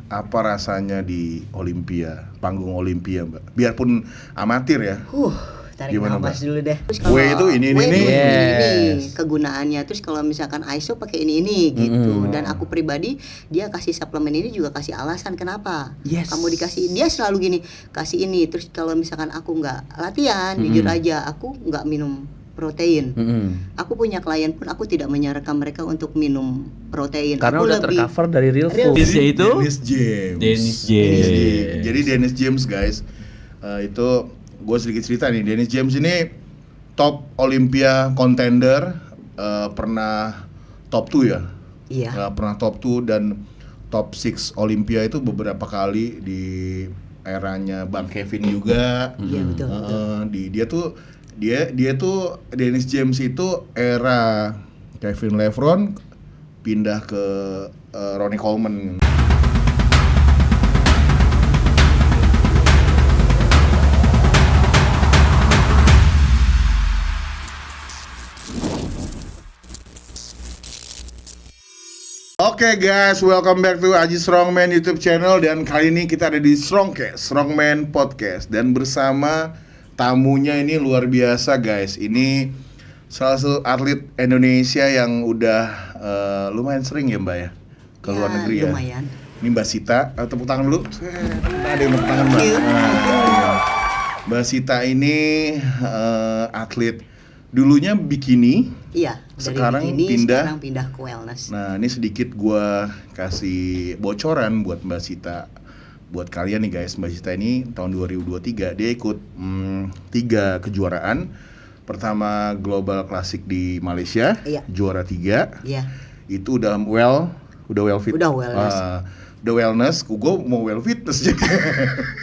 apa rasanya di Olimpia, panggung Olimpia, Mbak? Biarpun amatir ya. Tarik Gimana, nafas Mbak? dulu deh. Terus W itu ini ini kegunaannya. Terus kalau misalkan ISO pakai ini gitu. Dan aku pribadi dia kasih suplemen ini juga kasih alasan kenapa. Kamu dikasih, dia selalu gini, kasih ini. Terus kalau misalkan aku nggak latihan, jujur aja aku nggak minum protein. Aku punya klien pun aku tidak menyarankan mereka untuk minum protein. Karena aku udah tercover dari real food. Jadi, Itu Dennis James. Jadi Dennis James guys, itu gue sedikit cerita nih. Dennis James ini top Olympia contender, pernah top 2 ya? Iya. Pernah top 2 dan top 6 Olympia itu beberapa kali di eranya Bang Kevin juga. Iya betul. Dia tuh Dennis James itu era Kevin Levron pindah ke Ronnie Coleman. Oke guys, welcome back to Aji Strongman YouTube channel. Dan kali ini kita ada di Strongman Podcast. Dan bersama tamunya ini luar biasa guys. Ini salah satu atlet Indonesia yang udah lumayan sering ya Mbak ya? Ke luar negeri ya? Lumayan. Ini Mbak Sita, tepuk tangan dulu. Ada yang tepuk tangan Mbak. Iya. Mbak Sita ini atlet, dulunya bikini. Iya, Sekarang dari bikini pindah. sekarang pindah ke wellness. Nah ini sedikit gua kasih bocoran buat Mbak Sita. Buat kalian nih guys, Mbak Sita ini tahun 2023 dia ikut 3 kejuaraan. Pertama Global Classic di Malaysia, juara 3. Iya. Itu udah well fit. Udah wellness. Udah wellness, gue mau well fitness jadi.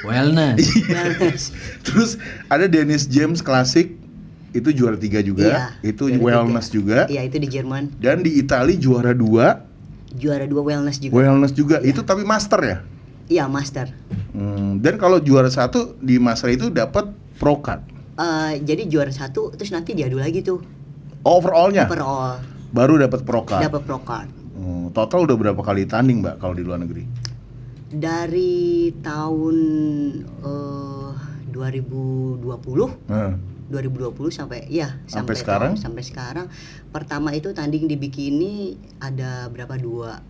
Wellness. Terus ada Dennis James Classic, itu juara 3 juga. Iya, Itu juara wellness 3. juga. Iya, itu di Jerman. Dan di Italia juara 2. Juara 2 wellness juga. Wellness juga. Iya. Itu tapi master ya? Iya, master. Dan kalau juara 1 di master itu dapat pro card. Jadi juara 1 terus nanti diadu lagi tuh. Overall-nya Overall baru dapat pro card. dapat pro card. Total udah berapa kali tanding, Mbak, kalau di luar negeri? Dari tahun 2020 sampai sekarang? Sampai sekarang. Pertama itu tanding di bikini ada berapa? 6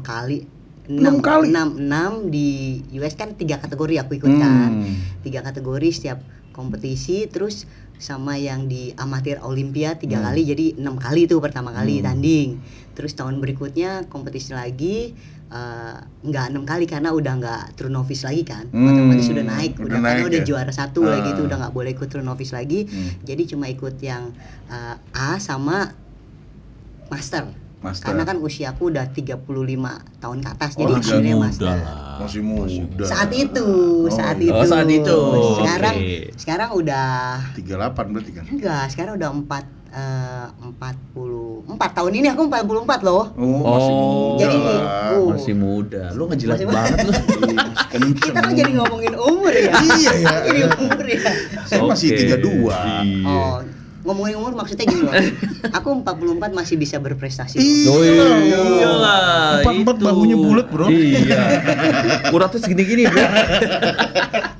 kali. 6 kali? 6 di US kan 3 kategori aku ikut kan. 3 kategori setiap kompetisi, terus sama yang di amatir Olimpia 3 kali, jadi 6 kali itu pertama kali tanding. Terus tahun berikutnya kompetisi lagi nggak 6 kali karena udah nggak true novice lagi kan. Otomatis sudah naik, karena udah juara 1 lagi itu udah nggak boleh ikut true novice lagi. Jadi cuma ikut yang A sama master. Karena kan usiaku udah 35 tahun ke atas, jadi akhirnya master. Masih muda. Saat itu. Sekarang udah 38 berarti kan? enggak, sekarang udah 44 tahun ini aku 44 loh. Masih muda. Jadi masih muda. Lu ngejilat banget lu. Kita kan jadi ngomongin umur ya. Iya ya. Ini umur ya. Saya masih 32. Oh, ngomongin umur maksudnya gini loh. Aku 44 masih bisa berprestasi. Iyalah. 44 bahunya bulat, Bro. Iya. Uratnya segini-gini, Bro.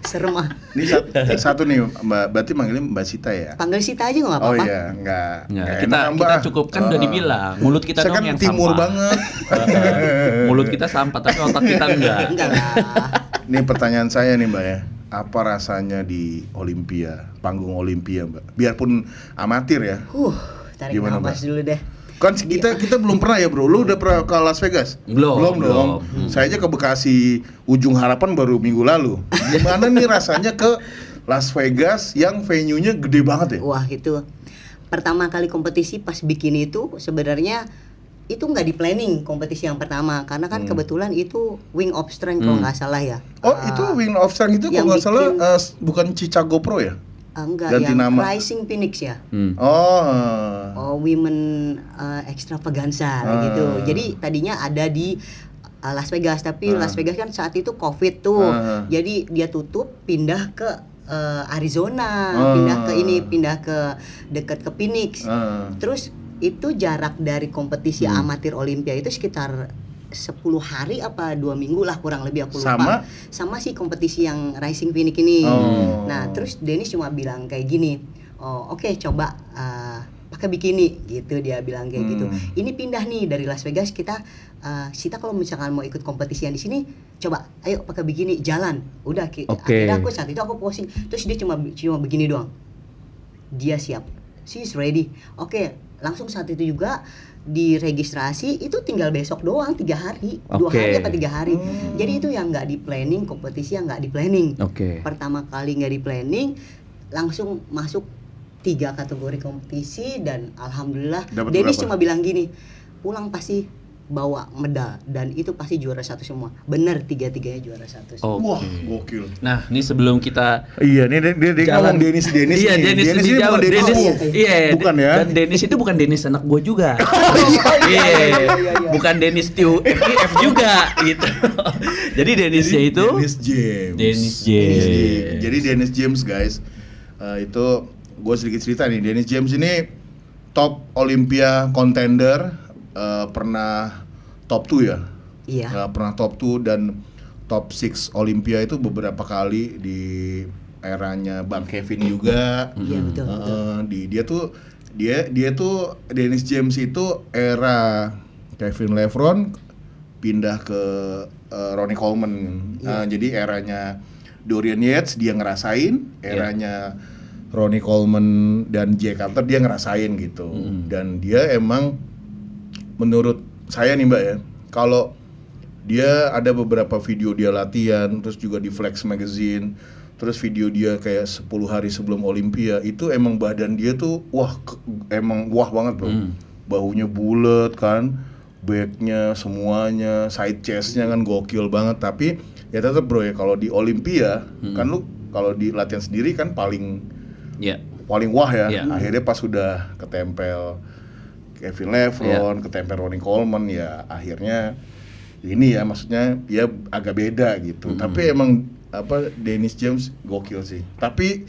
Serem ah. Ini satu nih, Mbak, berarti manggilnya Mbak Sita ya? Panggil Sita aja enggak apa-apa. Oh iya, enggak. Kita cukup kan udah dibilang. Mulut kita saya dong kan yang timur sampah. banget. Mulut kita sampah tapi otak kita enggak. Enggak lah. Nih pertanyaan saya nih, Mbak ya. Apa rasanya di Olimpia, panggung Olimpia, Mbak? Biarpun amatir ya. Tarik Gimana, nafas Mbak? dulu deh. Kan kita belum pernah ya, Bro. Lu udah pernah ke Las Vegas? Belum dong. Saya aja ke Bekasi Ujung Harapan baru minggu lalu. Gimana nih rasanya ke Las Vegas yang venue-nya gede banget ya? Wah, itu pertama kali kompetisi pas bikini itu sebenarnya itu nggak di planning kompetisi yang pertama karena kan kebetulan itu Wing of Strength kalau nggak salah ya. Itu Wing of Strength itu kalau nggak salah bukan Chicago Pro ya? Enggak, ganti yang nama. Rising Phoenix ya. Women Extravaganza gitu. Jadi tadinya ada di Las Vegas, tapi Las Vegas kan saat itu COVID tuh. Jadi dia tutup, pindah ke Arizona, pindah ke dekat ke Phoenix. Terus itu jarak dari kompetisi amatir Olimpia itu sekitar 10 hari apa 2 minggu lah kurang lebih aku Sama? lupa. Sama si kompetisi yang Rising Phoenix ini. Oh. Nah, terus Dennis cuma bilang kayak gini, "Oh, oke, coba pakai bikini," gitu dia bilang kayak gitu. Ini pindah nih dari Las Vegas, kita kalau misalkan mau ikut kompetisi yang di sini, coba ayo pakai bikini jalan. Udah akhirnya saat itu aku posting, terus dia cuma begini doang. Dia siap. She's ready. Oke, langsung saat itu juga diregistrasi, itu tinggal besok doang, 3 hari, 2 hari apa 3 hari. Jadi itu yang nggak di planning, kompetisi yang nggak di planning. Pertama kali nggak di planning, langsung masuk 3 kategori kompetisi dan alhamdulillah Dapat Dennis berapa? cuma bilang gini, pulang pasti bawa medal dan itu pasti juara 1 semua. Bener, 3-3-nya juara 1 semua. Wah, gokil. Nah, ini sebelum kita Iya, dia ngomong Dennis iya, nih. Dennis lebih ini jauh. bukan Dennis. Dennis, iya, Bukan ya? Dan Dennis itu bukan Dennis anak gue juga. Iya, bukan Dennis Tiu FIF juga gitu. Jadi Dennisnya itu Dennis James. Dennis James. Jadi Dennis James guys, itu gue sedikit cerita nih. Dennis James ini top Olympia contender, pernah top 2 ya. Iya. Pernah top 2 dan top 6 Olympia itu beberapa kali di eranya Bang Kevin juga. Iya, betul. Dia tuh Dennis James itu era Kevin Levron pindah ke Ronnie Coleman. Jadi eranya Dorian Yates dia ngerasain, eranya Ronnie Coleman dan Jay Carter dia ngerasain gitu. Dan dia emang menurut saya nih Mbak ya, kalau dia ada beberapa video dia latihan, terus juga di Flex Magazine, terus video dia kayak 10 hari sebelum Olympia, itu emang badan dia tuh emang wah banget bro. Bahunya bulat kan, backnya semuanya, side chestnya kan gokil banget. Tapi ya tetap bro ya, kalau di Olympia kan lu kalau di latihan sendiri kan paling wah ya. Akhirnya pas sudah ketempel Kevin Levron, ketempel Ronnie Coleman, ya akhirnya ini ya maksudnya ya agak beda gitu. Tapi emang Dennis James gokil sih. Tapi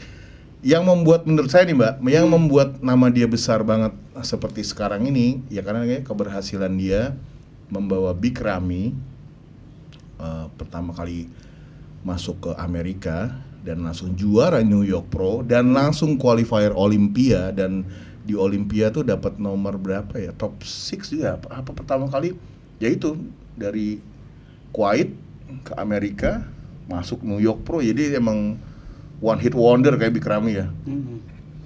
yang membuat menurut saya nih Mbak, yang membuat nama dia besar banget seperti sekarang ini ya karena keberhasilan dia membawa Big Ramy pertama kali masuk ke Amerika dan langsung juara New York Pro dan langsung qualifier Olympia, dan di Olympia tuh dapat nomor berapa ya, top 6 juga apa pertama kali, yaitu dari Kuwait ke Amerika masuk New York Pro. Jadi emang one hit wonder kayak Big Ramy ya.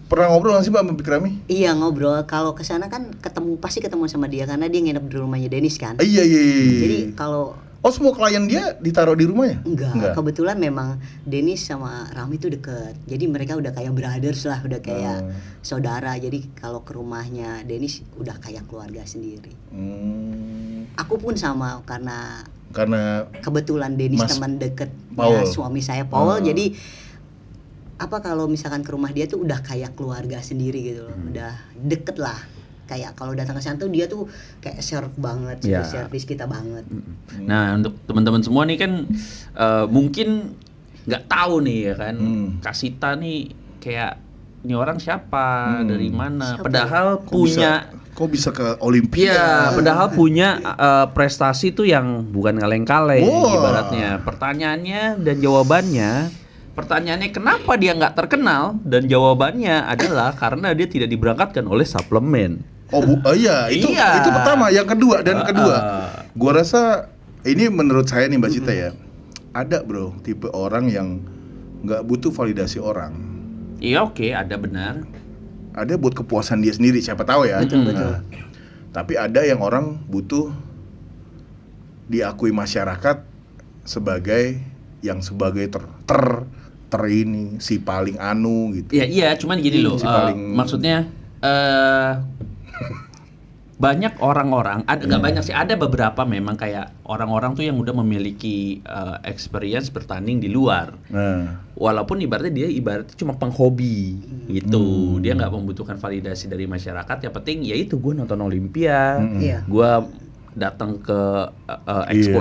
Pernah ngobrol nggak sih Mbak sama Big Ramy? Iya, ngobrol. Kalau kesana kan pasti ketemu sama dia karena dia nginep di rumahnya Dennis kan. Iya. Jadi kalau semua klien dia ditaruh di rumahnya? Enggak. Kebetulan memang Dennis sama Ramy tuh deket. Jadi mereka udah kayak brothers lah, udah kayak saudara. Jadi kalau ke rumahnya Dennis udah kayak keluarga sendiri. Aku pun sama karena kebetulan Dennis teman deket suami saya Paul. Jadi kalau misalkan ke rumah dia tuh udah kayak keluarga sendiri gitu loh. Udah deket lah. Kayak kalau datang ke sana tuh dia tuh kayak serve banget, service kita banget. Nah, untuk teman-teman semua nih kan mungkin nggak tahu nih ya kan, Kasita nih kayak ini orang siapa, dari mana, padahal kok bisa ke Olympia? Iya, padahal punya prestasi tuh yang bukan kaleng-kaleng ibaratnya. Pertanyaannya dan jawabannya, pertanyaannya kenapa dia nggak terkenal, dan jawabannya adalah karena dia tidak diberangkatkan oleh suplemen. Itu pertama. Yang kedua, gua rasa ini menurut saya nih Mbak Cita ya, ada bro tipe orang yang nggak butuh validasi orang. Iya, oke, ada benar. Ada buat kepuasan dia sendiri, siapa tahu ya. Betul. Tapi ada yang orang butuh diakui masyarakat sebagai ini si paling gitu. Iya, cuman gini loh. Maksudnya banyak orang-orang, nggak banyak sih, ada beberapa memang kayak orang-orang tuh yang udah memiliki experience bertanding di luar. Walaupun ibaratnya cuma penghobi gitu. Dia nggak membutuhkan validasi dari masyarakat. Yang penting ya itu gue nonton Olympia, gue datang ke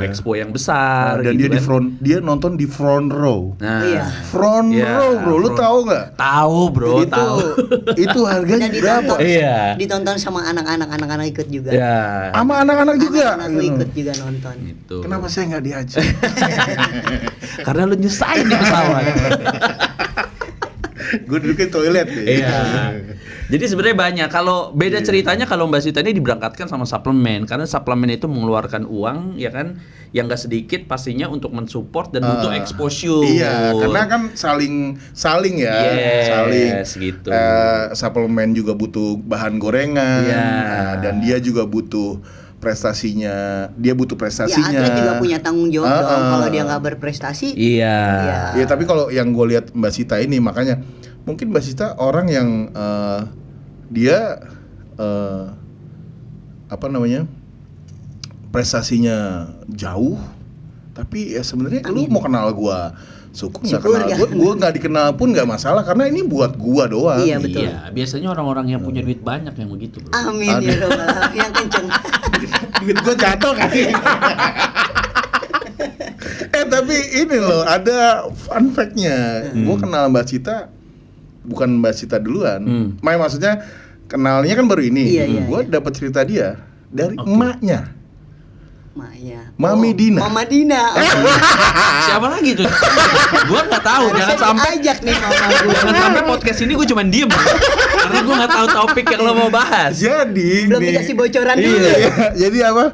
expo yang besar Dan gitu dia di kan. dia nonton di front row. Nah, Iya. Front Iya, row, bro. Lu front. tahu nggak? Tahu, Bro, itu tahu. itu harganya Dan berapa? Iya. Ditonton sama anak-anak ikut juga. Ya. Sama anak-anak juga. Anak-anakku gitu. ikut juga nonton. Gitu. Kenapa saya nggak diajak? Karena lu nyusahin di pesawat. Gue duduknya toilet deh. Iya. Jadi sebenarnya banyak. Kalau beda ceritanya kalau Mbak Sita ini diberangkatkan sama suplemen, karena suplemen itu mengeluarkan uang, ya kan, yang nggak sedikit pastinya untuk mensupport dan butuh exposure. Iya, karena kan saling ya, saling. Gitu. Suplemen juga butuh bahan gorengan, Iya. Dan dia juga butuh prestasinya. Dia butuh Ya prestasinya. atlet juga punya tanggung jawab dong. Ah. Kalau dia nggak berprestasi, Iya. Ya tapi kalau yang gue lihat Mbak Sita ini, makanya mungkin Mbak Sita orang yang dia apa namanya, prestasinya jauh, tapi ya sebenarnya lu mau kenal gue syukur nggak Syukur, kenal ya. gue nggak dikenal pun nggak masalah karena ini buat gue doang. Iya, betul. Iya, biasanya orang-orang yang punya duit banyak yang begitu, Bro. amin ya robbal alamin, yang kenceng. Duit gue jatuh kan. Tapi ini loh, ada fun fact-nya. Gue kenal Mbak Sita, bukan Mbak Sita duluan. Maksudnya kenalnya kan baru ini. Iya, iya, Gue dapat cerita dia dari emaknya, Maknya. Mami Dina. Mama Dina. Siapa lagi tuh? Gua nggak tahu. Jangan sampai ajak nih mama gue. jangan sampai podcast ini gue cuman diem. Karena gue nggak tahu topik yang lo mau bahas. Jadi Belum nih, dikasih bocoran dulu. iya, jadi apa?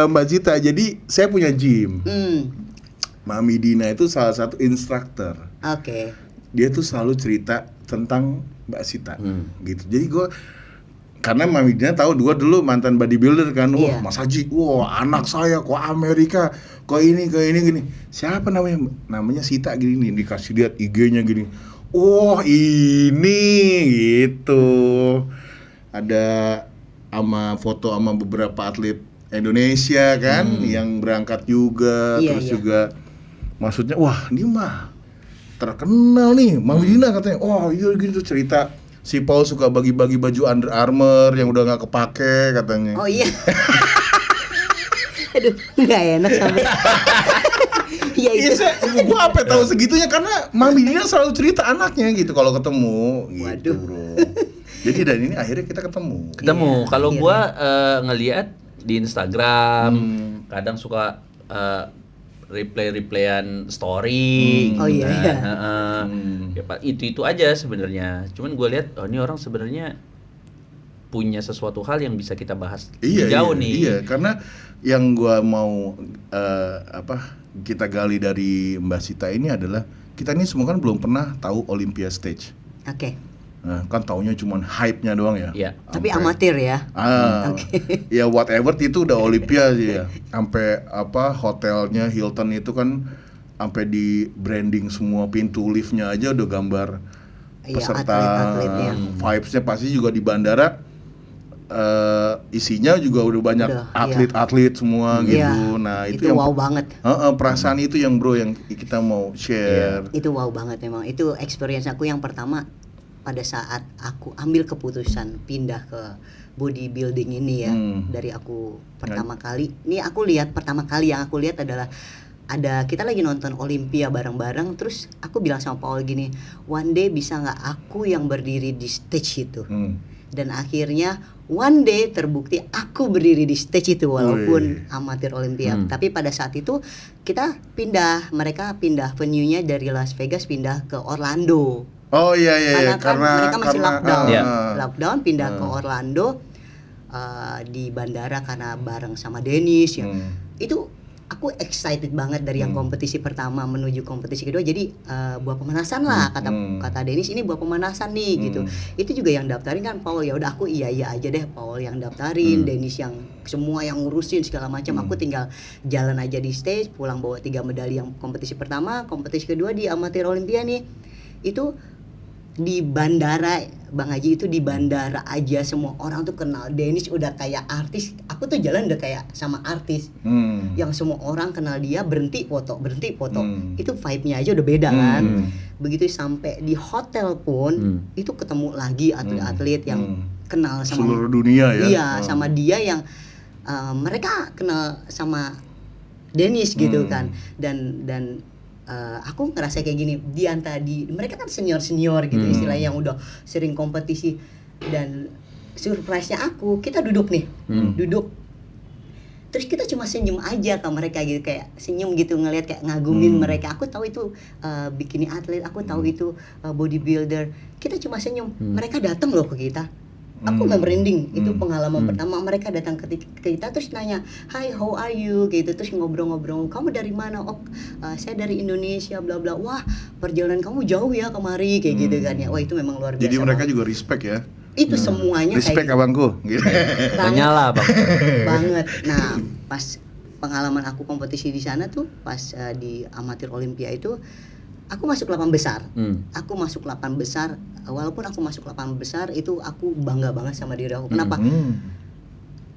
Mbak Sita. Jadi saya punya gym. Mami Dina itu salah satu instruktur. Oke. Dia tuh selalu cerita tentang Mbak Sita, gitu. Jadi gue, karena Mami Dina tahu gue dulu mantan bodybuilder kan, wah Iya. Mas Haji, wah anak saya kok Amerika, kok ini gini. Siapa namanya? Namanya Sita gini, dikasih lihat IG-nya gini. Wah ini gitu. Ada foto sama beberapa atlet Indonesia kan, yang berangkat juga, Iya, terus iya. juga maksudnya, wah ini mah terkenal nih, Mami Dina katanya. Oh iya gitu cerita. Si Paul suka bagi-bagi baju Under Armour yang udah nggak kepake katanya. Oh iya. Aduh, nggak enak sampai. Ya Iya, itu. gua apa tahu segitunya karena Mami Dina selalu cerita anaknya gitu kalau ketemu. Gitu, Waduh. bro. Jadi dan ini akhirnya kita ketemu. Ketemu. Iya, Kalau akhirnya. gua ngelihat di Instagram, kadang suka replayan story. Oh, iya, iya. Ya Pak, itu aja sebenarnya. Cuman gue lihat, oh ini orang sebenarnya punya sesuatu hal yang bisa kita bahas lebih jauh nih. Iya, karena yang gua mau kita gali dari Mbak Sita ini adalah kita ini semua kan belum pernah tahu Olympia Stage. Oke. Nah, kan taunya cuma hype-nya doang ya. Iya. Tapi Sampai- amatir ya. Ya whatever itu udah Olympia sih ya. Sampai hotelnya Hilton itu kan sampai di branding semua pintu liftnya aja udah gambar Iya, peserta. atlet-atletnya. Vibes-nya pasti juga di bandara isinya juga udah banyak Udah, atlet-atlet semua gitu. Iya, Nah, itu yang wow banget. perasaan itu yang bro yang kita mau share. Itu wow banget memang. Itu experience aku yang pertama pada saat aku ambil keputusan pindah ke bodybuilding ini ya. Dari aku pertama kali. Ini aku lihat pertama kali yang aku lihat adalah ada kita lagi nonton Olympia bareng-bareng, terus aku bilang sama Paul gini, one day bisa nggak aku yang berdiri di stage itu. Dan akhirnya one day terbukti aku berdiri di stage itu walaupun amatir Olympia. Tapi pada saat itu kita mereka pindah venue-nya dari Las Vegas pindah ke Orlando. Oh iya Karena mereka masih lockdown. Iya. Lockdown pindah ke Orlando di bandara karena bareng sama Dennis ya. Itu aku excited banget dari yang kompetisi pertama menuju kompetisi kedua. Jadi buat pemanasan lah kata Dennis, ini buat pemanasan nih gitu. Itu juga yang daftarin kan Paul. Ya udah aku iya aja deh, Paul yang daftarin, Dennis yang semua yang ngurusin segala macam. Aku tinggal jalan aja di stage, pulang bawa 3 medali yang kompetisi pertama, kompetisi kedua di amatir Olympia nih. Itu di bandara, Bang Haji, itu di bandara aja semua orang tuh kenal Dennis udah kayak artis. Aku tuh jalan udah kayak sama artis. Yang semua orang kenal dia, berhenti foto. Itu vibe-nya aja udah beda kan. Begitu sampai di hotel pun itu ketemu lagi atlet-atlet yang kenal sama seluruh dunia ya. Iya, sama dia yang mereka kenal sama Dennis gitu kan, dan aku ngerasa kayak gini, mereka kan senior gitu istilahnya, yang udah sering kompetisi, dan surprise-nya kita duduk nih, terus kita cuma senyum aja ke mereka gitu, kayak senyum gitu ngelihat, kayak ngagumin mereka. Aku tahu itu bikini atlet, aku tahu itu bodybuilder, kita cuma senyum. Mereka datang loh ke kita, aku merinding. Itu pengalaman pertama mereka datang ke kita, terus nanya, "Hi, how are you?" gitu, terus ngobrol-ngobrol, "Kamu dari mana?" "Oh, saya dari Indonesia, bla bla." "Wah, perjalanan kamu jauh ya kemari," kayak gitu kan ya. Wah, itu memang luar biasa. Jadi mereka banget. juga respect ya. Itu semuanya Respect kayak abangku gitu. Menyala bang. banget. Nah, pas pengalaman aku kompetisi di sana tuh, pas di amatir Olympia itu, aku masuk 8 besar. Aku masuk 8 besar. Walaupun aku masuk 8 besar, itu aku bangga banget sama diri aku. Kenapa?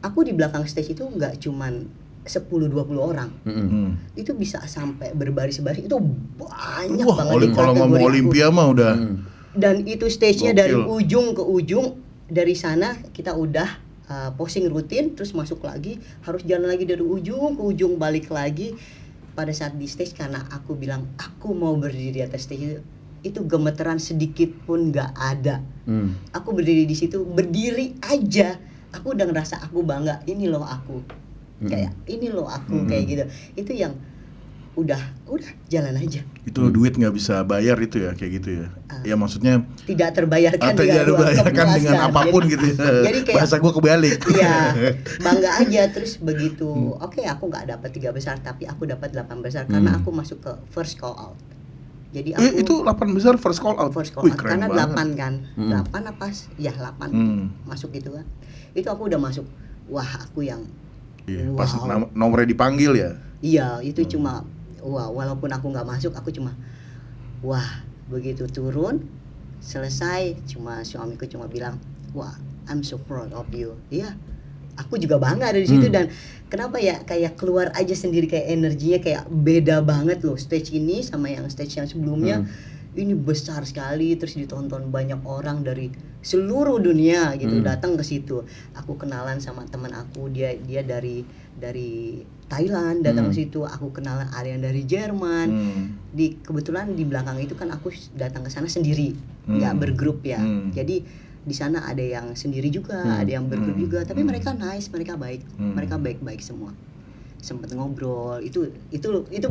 Aku di belakang stage itu nggak cuman 10-20 orang. Itu bisa sampai berbaris-baris, itu banyak Wah, banget di kalau ngomong kategori aku. Olimpia mah udah. Dan itu stage-nya dari Gokil. ujung ke ujung. Dari sana kita udah posing rutin, terus masuk lagi, harus jalan lagi dari ujung ke ujung, balik lagi. Pada saat di stage, karena aku bilang aku mau berdiri di atas stage itu gemeteran sedikit pun nggak ada. Aku berdiri di situ, berdiri aja, aku udah ngerasa aku bangga. Ini loh aku, kayak ini loh aku, kayak gitu. Itu yang udah jalan aja. Itu duit nggak bisa bayar itu ya, kayak gitu ya. Ya maksudnya Tidak terbayarkan atau tidak dibayarkan dengan apapun Jadi- gitu ya. Jadi kayak Bahasa gua kebalik. Iya, bangga aja. Terus begitu, oke, aku nggak dapat 3 besar, tapi aku dapat 8 besar karena aku masuk ke first call out. Jadi aku Itu 8 besar first call out. first call Wih, out keren karena banget. 8 kan. 8 apa? Ya 8 masuk gitu kan. Itu aku udah masuk. Wah, aku yang Iya, wow. pas nomornya dipanggil ya. Iya, itu cuma wah, walaupun aku nggak masuk, aku cuma wah, begitu turun selesai, cuma suamiku cuma bilang, "Wah, I'm so proud of you." Iya, aku juga bangga dari situ. Dan kenapa ya, kayak keluar aja sendiri, kayak energinya kayak beda banget loh, stage ini sama yang stage yang sebelumnya. Ini besar sekali, terus ditonton banyak orang dari seluruh dunia gitu, datang ke situ. Aku kenalan sama teman aku, dia dari Thailand datang ke situ. Aku kenalan ada yang dari Jerman. Kebetulan di belakang itu kan aku datang ke sana sendiri, nggak bergrup ya. Jadi di sana ada yang sendiri juga, ada yang bergrup juga. Tapi mereka nice, mereka baik, mereka baik-baik semua. Sempet ngobrol, itu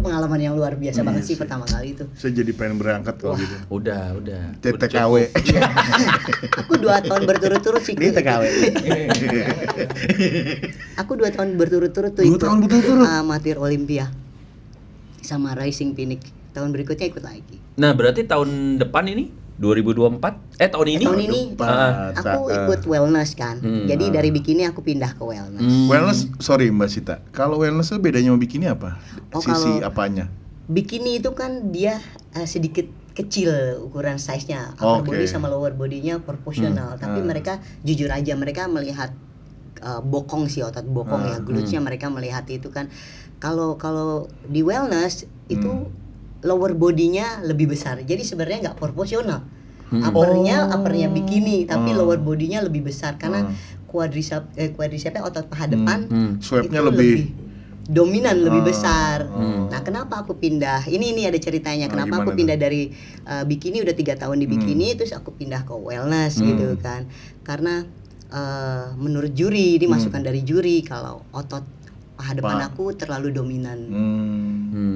pengalaman yang luar biasa banget sih pertama kali itu. Saya jadi pengen berangkat kalau gitu. Udah. TTKW. Aku 2 tahun berturut-turut sih. Ini TKW. Aku 2 tahun berturut-turut tuh 2 ikut tahun berturut-turut? amatir Olympia sama Rising Phoenix. Tahun berikutnya ikut lagi. Nah berarti tahun depan ini 2024 tahun ini Tahun ini Depan. aku ikut wellness kan. Jadi dari bikini aku pindah ke wellness. Wellness, sorry Mbak Sita. Kalau wellness itu bedanya sama bikini apa? Oh, Sisi kalau- apanya? Bikini itu kan dia sedikit kecil ukuran size-nya, upper Oke. body sama lower body-nya proporsional. Tapi mereka jujur aja, mereka melihat bokong sih, otot bokong ya, glutes-nya mereka melihat itu kan. Kalau di wellness itu lower body-nya lebih besar. Jadi sebenarnya nggak proporsional. Uppernya bikini, tapi lower body-nya lebih besar karena quadriceps otot paha depan Swab-nya itu lebih dominan, lebih besar. Nah, kenapa aku pindah? Ini ada ceritanya. Kenapa gimana aku pindah dari bikini, udah 3 tahun di bikini, terus aku pindah ke wellness gitu kan? Karena menurut juri, ini masukan dari juri, kalau otot paha depan aku terlalu dominan.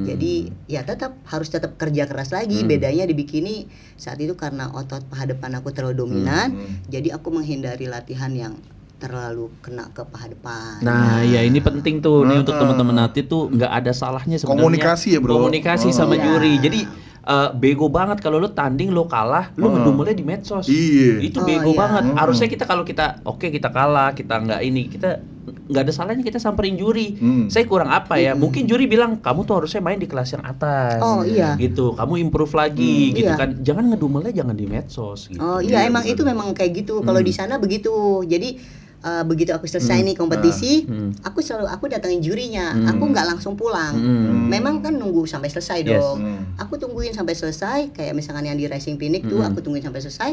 Jadi ya harus tetap kerja keras lagi. Bedanya di bikini saat itu karena otot paha depan aku terlalu dominan, jadi aku menghindari latihan yang terlalu kena ke paha depan. Nah, ya ini penting tuh nih untuk teman-teman atlet tuh, nggak ada salahnya sebenarnya. Komunikasi ya, bro. Komunikasi sama Iya. juri. Jadi bego banget kalau lu tanding lu kalah, lu ngedumelnya di medsos. Iya. Itu Oh, bego iya. banget. Harusnya kita kalau kita kita kalah, kita nggak ini, kita nggak ada salahnya kita samperin juri. Saya kurang apa ya? Mungkin juri bilang kamu tuh harusnya main di kelas yang atas. Oh, iya. Gitu. Kamu improve lagi gitu Iya. kan. Jangan ngedumelnya jangan di medsos gitu. Oh iya, emang itu memang kayak gitu. Kalau di sana begitu. Jadi begitu aku selesai nih kompetisi, aku datangin jurinya, aku nggak langsung pulang. Memang kan nunggu sampai selesai dong. Aku tungguin sampai selesai, kayak misalkan yang di Racing Phoenix tuh aku tungguin sampai selesai,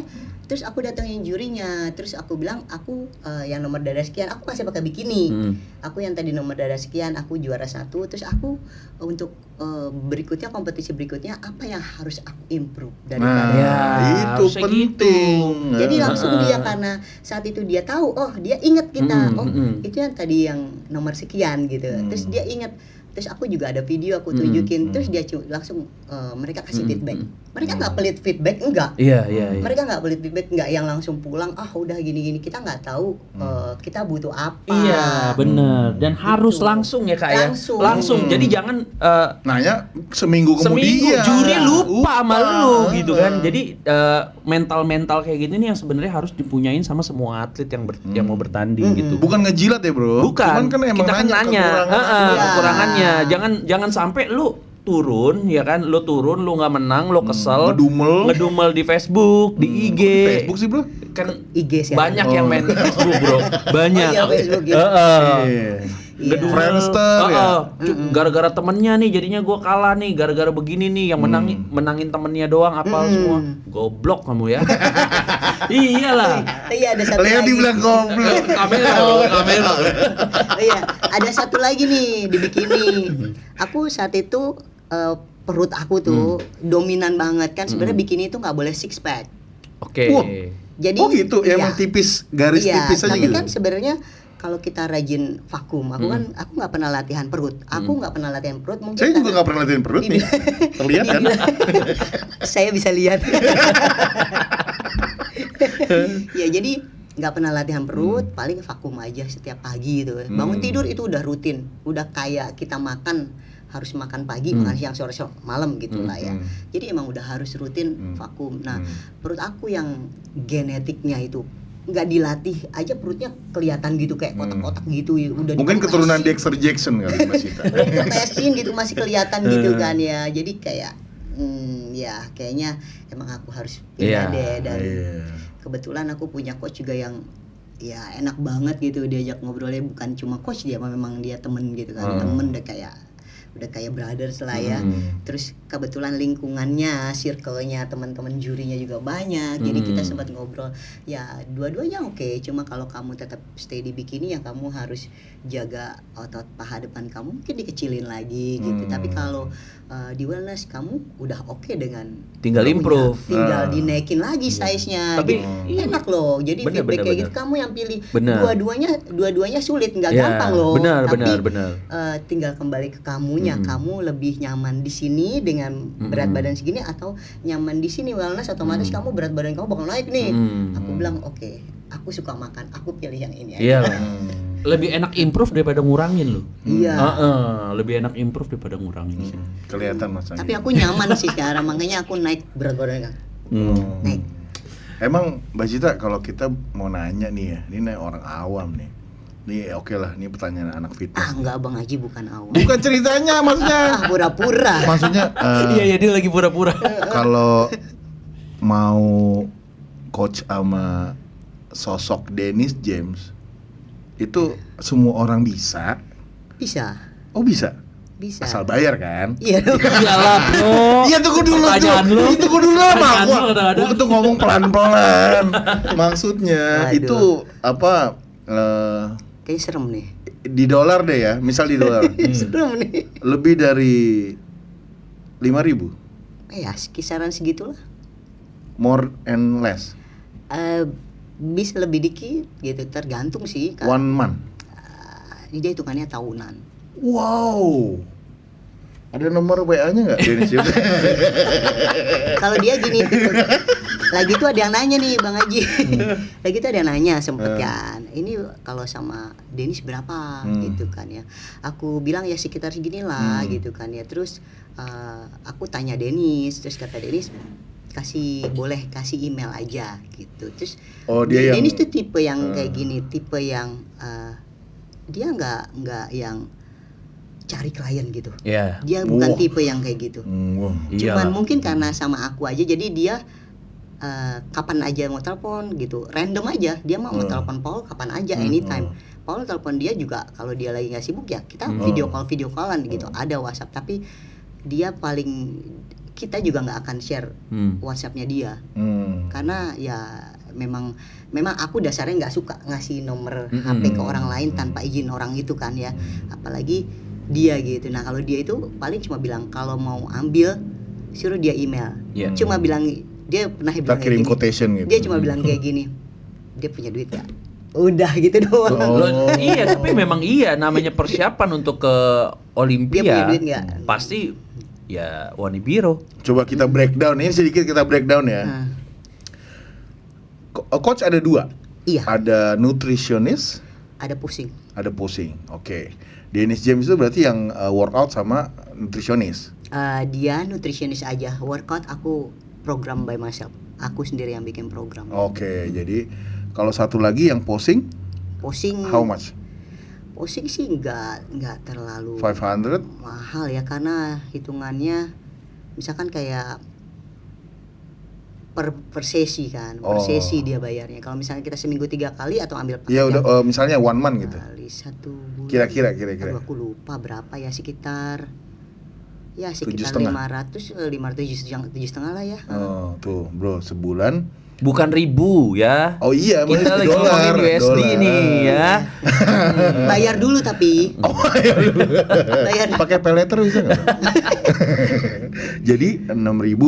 terus aku datangin jurinya, terus aku bilang aku yang nomor dada sekian, aku masih pakai bikini. Aku yang tadi nomor dada sekian, aku juara 1, terus aku untuk berikutnya kompetisi berikutnya apa yang harus aku improve daripada itu harusnya penting. gitu. jadi langsung dia, karena saat itu dia tahu, oh dia inget kita, itu yang tadi yang nomor sekian gitu, terus dia inget, terus aku juga ada video aku tunjukin, terus dia langsung mereka kasih feedback, mereka nggak pelit feedback, enggak, mereka nggak pelit feedback, nggak yang langsung pulang, udah gini-gini, kita nggak tahu kita butuh apa. Iya bener, dan harus langsung ya Kak ya, langsung. Jadi jangan nanya seminggu kemudian juri lupa sama lu gitu kan. Jadi mental kayak gitu nih yang sebenarnya harus dipunyain sama semua atlet yang mau bertanding gitu. Bukan ngejilat ya bro, Bukan, cuman kan emang kita kan nanya kekurangannya. Jangan sampai lu turun ya kan, lu nggak menang, lu kesel, ngedumel di Facebook, di IG. Facebook sih bro, Kan IG sih banyak yang main Facebook bro, banyak. Facebook ya. Friendster ya. Gara-gara temennya nih jadinya gua kalah nih, gara-gara begini nih yang menangin temennya doang apal semua. Goblok kamu ya. Iyalah. Iya, ada satu Lea lagi. dibilang goblok. Kamera. Iya, ada satu lagi nih di bikini. Aku saat itu perut aku tuh dominan banget kan. Sebenarnya bikini itu nggak boleh six pack. Oke. Wah. Jadi Oh gitu, emang tipis, garis tipis aja tapi gitu. kan sebenarnya kalau kita rajin vakum, aku nggak pernah latihan perut. Aku nggak pernah latihan perut. Mungkin Saya juga nggak pernah latihan perut nih. Terlihat kan? Saya bisa lihat. Ya jadi nggak pernah latihan perut, paling vakum aja setiap pagi gitu. Bangun tidur itu udah rutin, udah kayak kita makan harus makan pagi, makan siang, sore, malam gitulah ya. Jadi emang udah harus rutin vakum. Nah, perut aku yang genetiknya itu nggak dilatih aja perutnya kelihatan gitu kayak kotak-kotak gitu, udah Mungkin keturunan Dexter Jackson kali Mbak Sita. ditetesin gitu masih kelihatan gitu kan ya. Jadi kayak ya kayaknya emang aku harus pindah deh. Dan kebetulan aku punya coach juga yang ya enak banget gitu, diajak ngobrolnya bukan cuma coach, dia memang dia temen gitu kan. Temen udah kayak brothers lah ya. Terus kebetulan lingkungannya, circle-nya, teman-teman jurinya juga banyak. Jadi kita sempat ngobrol. Ya, dua-duanya oke. Cuma kalau kamu tetap stay di bikini ya kamu harus jaga otot paha depan kamu, mungkin dikecilin lagi gitu. Tapi kalau di wellness kamu udah oke dengan Tinggal improve. Tinggal dinaikin lagi size-nya. Tapi enak loh. Jadi feedback kayak gitu kamu yang pilih. Dua-duanya sulit, nggak gampang loh. Tapi tinggal kembali ke kamunya. Kamu lebih nyaman di sini dengan berat badan segini atau nyaman di sini wellness, otomatis kamu berat badan kamu bakal naik nih. Aku bilang oke, aku suka makan, aku pilih yang ini aja. Iya. Lebih enak improve daripada ngurangin loh. Iya. Lebih enak improve daripada ngurangin sih. Kelihatan Mas. Tapi aku nyaman sih sekarang, makanya aku naik berat badan. Naik. Emang Mbak Cita kalau kita mau nanya nih ya, ini orang awam nih. Nih oke lah, ini pertanyaan anak fitness. Enggak Bang Haji, bukan awam. Bukan ceritanya maksudnya. Pura-pura. Maksudnya Iya dia lagi pura-pura. kalau mau coach sama sosok Dennis James itu semua orang bisa. Bisa. Oh bisa. Bisa. Asal bayar kan? Iya. Iyalah bro. Iya tunggu dulu Gua tuh ngomong pelan-pelan. Maksudnya Aduh. itu apa? Kayak serem nih. Di dolar deh ya, misal di dolar. Serem nih. Lebih dari 5.000. Ya, kisaran segitulah. More and less. Bisa lebih dikit gitu, tergantung sih kan. 1 month. Dia hitungannya tahunan. Wow. Ada nomor WA-nya nggak Dennis James? Kalau dia gini tuh, lagi tuh ada yang nanya nih Bang Haji. Lagi tuh ada yang nanya sempet kan. Ini kalau sama Dennis berapa gitu kan ya. Aku bilang ya sekitar seginilah gitu kan ya. Terus aku tanya Dennis, terus kata Dennis boleh kasih email aja gitu. Terus Dennis tuh tipe yang kayak gini, tipe yang dia nggak yang cari klien gitu. Yeah. Dia bukan tipe yang kayak gitu. Wow. Cuman mungkin karena sama aku aja, jadi dia kapan aja mau telepon gitu, random aja dia mau telepon Paul kapan aja, anytime. Paul telepon dia juga kalau dia lagi nggak sibuk ya kita video callan gitu, ada WhatsApp, tapi dia paling, kita juga nggak akan share WhatsAppnya dia karena ya memang aku dasarnya nggak suka ngasih nomor HP ke orang lain tanpa izin orang itu kan ya, apalagi dia gitu. Nah kalau dia itu paling cuma bilang kalau mau ambil suruh dia email, cuma bilang, dia pernah bilang kirim quotation gitu. Dia cuma bilang kayak gini, dia punya duit gak? Udah gitu doang. Iya, tapi memang namanya persiapan untuk ke Olimpia. Dia punya duit nggak? Pasti ya Wani Biro. Coba kita breakdown, ini sedikit kita breakdown ya. Coach ada 2. Iya. Ada nutritionist, Ada pusing. ada posing. Oke. Dennis James itu berarti yang workout sama nutritionist. Dia nutritionist aja, workout aku program by myself. Aku sendiri yang bikin program. Oke, jadi kalau satu lagi yang posing, Posing. how much? Posing sih nggak terlalu 500? mahal ya, karena hitungannya misalkan kayak per sesi kan, per sesi dia bayarnya. Kalau misalnya kita seminggu 3 kali atau ambil paket Ya udah misalnya 1 month gitu. kali 1 bulan. Kira-kira. Aduh, aku lupa berapa ya, sekitar 7,5. 7,5 lah ya. Tuh bro, sebulan. Bukan ribu ya. Oh iya, Kita lagi ngomongin USD nih ya. Bayar dulu tapi. Bayar. Pakai pay letter bisa nggak? Jadi 6.000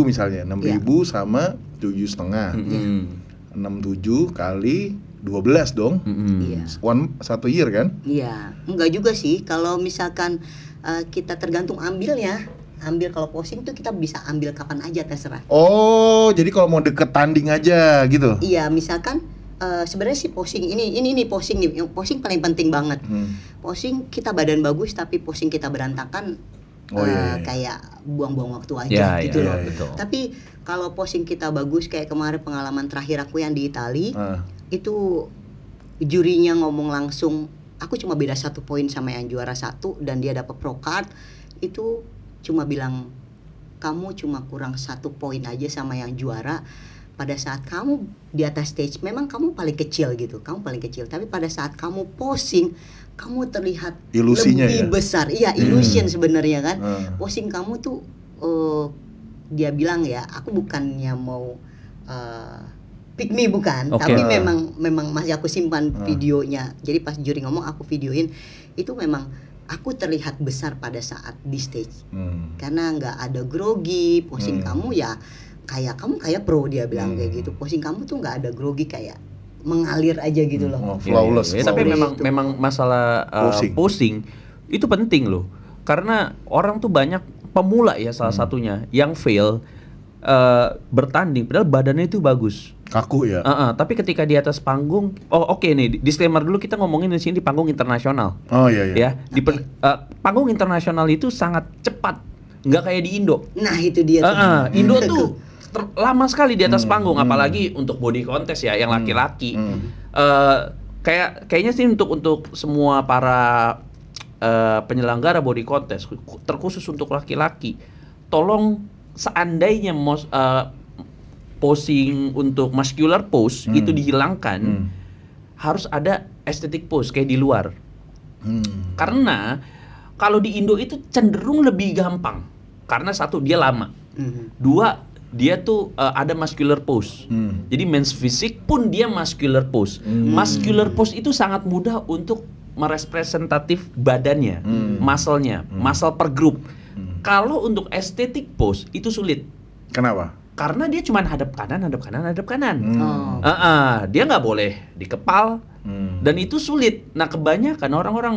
misalnya, 6.000 sama 7,5. 6,7 kali 12 dong. Iya. 1 year kan? Iya, enggak juga sih. Kalau misalkan kita tergantung ambilnya. Ambil kalau posing tuh kita bisa ambil kapan aja terserah. Oh, jadi kalau mau deket tanding aja gitu. Iya, misalkan sebenarnya sih posing ini posing nih. Yang posing paling penting banget. Posing kita badan bagus tapi posing kita berantakan. Iya. Kayak buang-buang waktu aja gitu loh. Betul. Tapi kalau posing kita bagus kayak kemarin pengalaman terakhir aku yang di Itali, itu jurinya ngomong langsung, aku cuma beda 1 poin sama yang juara 1 dan dia dapat pro card, itu cuma bilang kamu cuma kurang 1 poin aja sama yang juara. Pada saat kamu di atas stage memang kamu paling kecil gitu, kamu paling kecil, tapi pada saat kamu posing kamu terlihat Ilusinya lebih ya? besar. Iya, illusion sebenarnya kan. Posing kamu tuh dia bilang ya, aku bukannya mau pick me bukan, tapi memang masih aku simpan videonya. Jadi pas juri ngomong aku videoin, itu memang aku terlihat besar pada saat di stage. Karena nggak ada grogi, posing kamu ya kayak kamu kayak pro, dia bilang kayak gitu. Posing kamu tuh nggak ada grogi, kayak mengalir aja gitu loh. Flawless. Tapi memang masalah posing itu penting loh. Karena orang tuh banyak pemula ya, salah satunya yang fail bertanding padahal badannya itu bagus. Kaku ya. Tapi ketika di atas panggung, oke nih, disclaimer dulu, kita ngomongin di sini di panggung internasional. Oh iya. Ya, di panggung internasional itu sangat cepat, nggak kayak di Indo. Nah itu dia tuh. Indo tuh lama sekali di atas panggung, apalagi untuk body contest ya, yang laki-laki. Kayaknya sih untuk semua para penyelenggara body contest, terkhusus untuk laki-laki, tolong seandainya posing untuk muscular pose itu dihilangkan, harus ada aesthetic pose kayak di luar. Karena kalau di Indo itu cenderung lebih gampang, karena 1 dia lama, 2 dia tuh ada muscular pose. Jadi men's physique pun dia muscular pose. Muscular pose itu sangat mudah untuk merepresentatif badannya, muscle-nya, muscle per group. Kalau untuk aesthetic pose itu sulit. Kenapa? Karena dia cuma hadap kanan. Dia nggak boleh dikepal, dan itu sulit. Nah kebanyakan orang-orang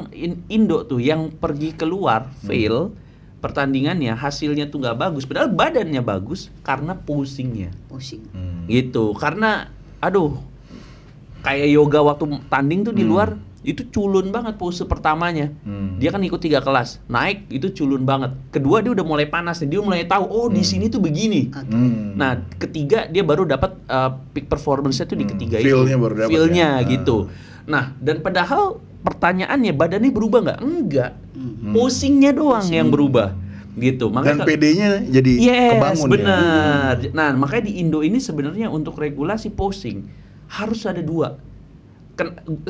Indo tuh yang pergi keluar fail pertandingannya, hasilnya tuh nggak bagus. Padahal badannya bagus karena posingnya. Gitu. Karena kayak yoga waktu tanding tuh di luar itu culun banget pose pertamanya. Dia kan ikut 3 kelas, naik itu culun banget. Kedua dia udah mulai panas, dia mulai tahu di sini tuh begini. Nah ketiga dia baru dapat peak performance-nya tuh di ketiga Feel-nya baru dapat. Feel-nya gitu. Nah dan padahal pertanyaannya badannya berubah nggak? Enggak. Posingnya doang yang berubah gitu. Dan PD-nya jadi kebangun ya. benar. Nah, makanya di Indo ini sebenarnya untuk regulasi posing harus ada 2.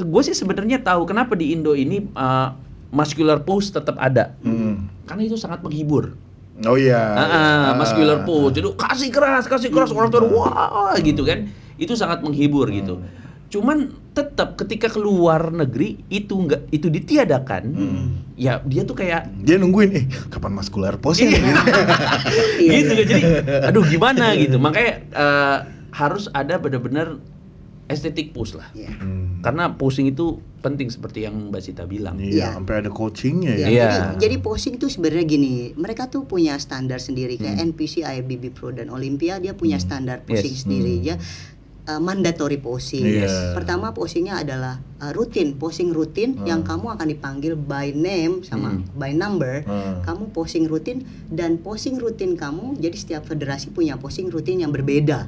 Gue sih sebenarnya tahu kenapa di Indo ini muscular pose tetap ada. Karena itu sangat menghibur. Oh iya. Muscular pose. Jadi kasih keras orang tuh wah gitu kan. Itu sangat menghibur gitu. Cuman tetap ketika keluar negeri itu ditiadakan. Ya dia tuh kayak dia nungguin kapan muscular pose gitu kan. Jadi aduh gimana gitu. Makanya harus ada benar-benar estetik pose lah. Karena posing itu penting seperti yang Mbak Sita bilang. Iya, sampai ada coachingnya ya. Iya. Jadi posing tuh sebenarnya gini, mereka tuh punya standar sendiri kayak NPC, IFBB Pro dan Olympia dia punya standar posing sendiri ya. Mandatory posing. Pertama posingnya adalah posing rutin yang kamu akan dipanggil by name sama by number. Kamu posing rutin dan posing rutin kamu, jadi setiap federasi punya posing rutin yang berbeda.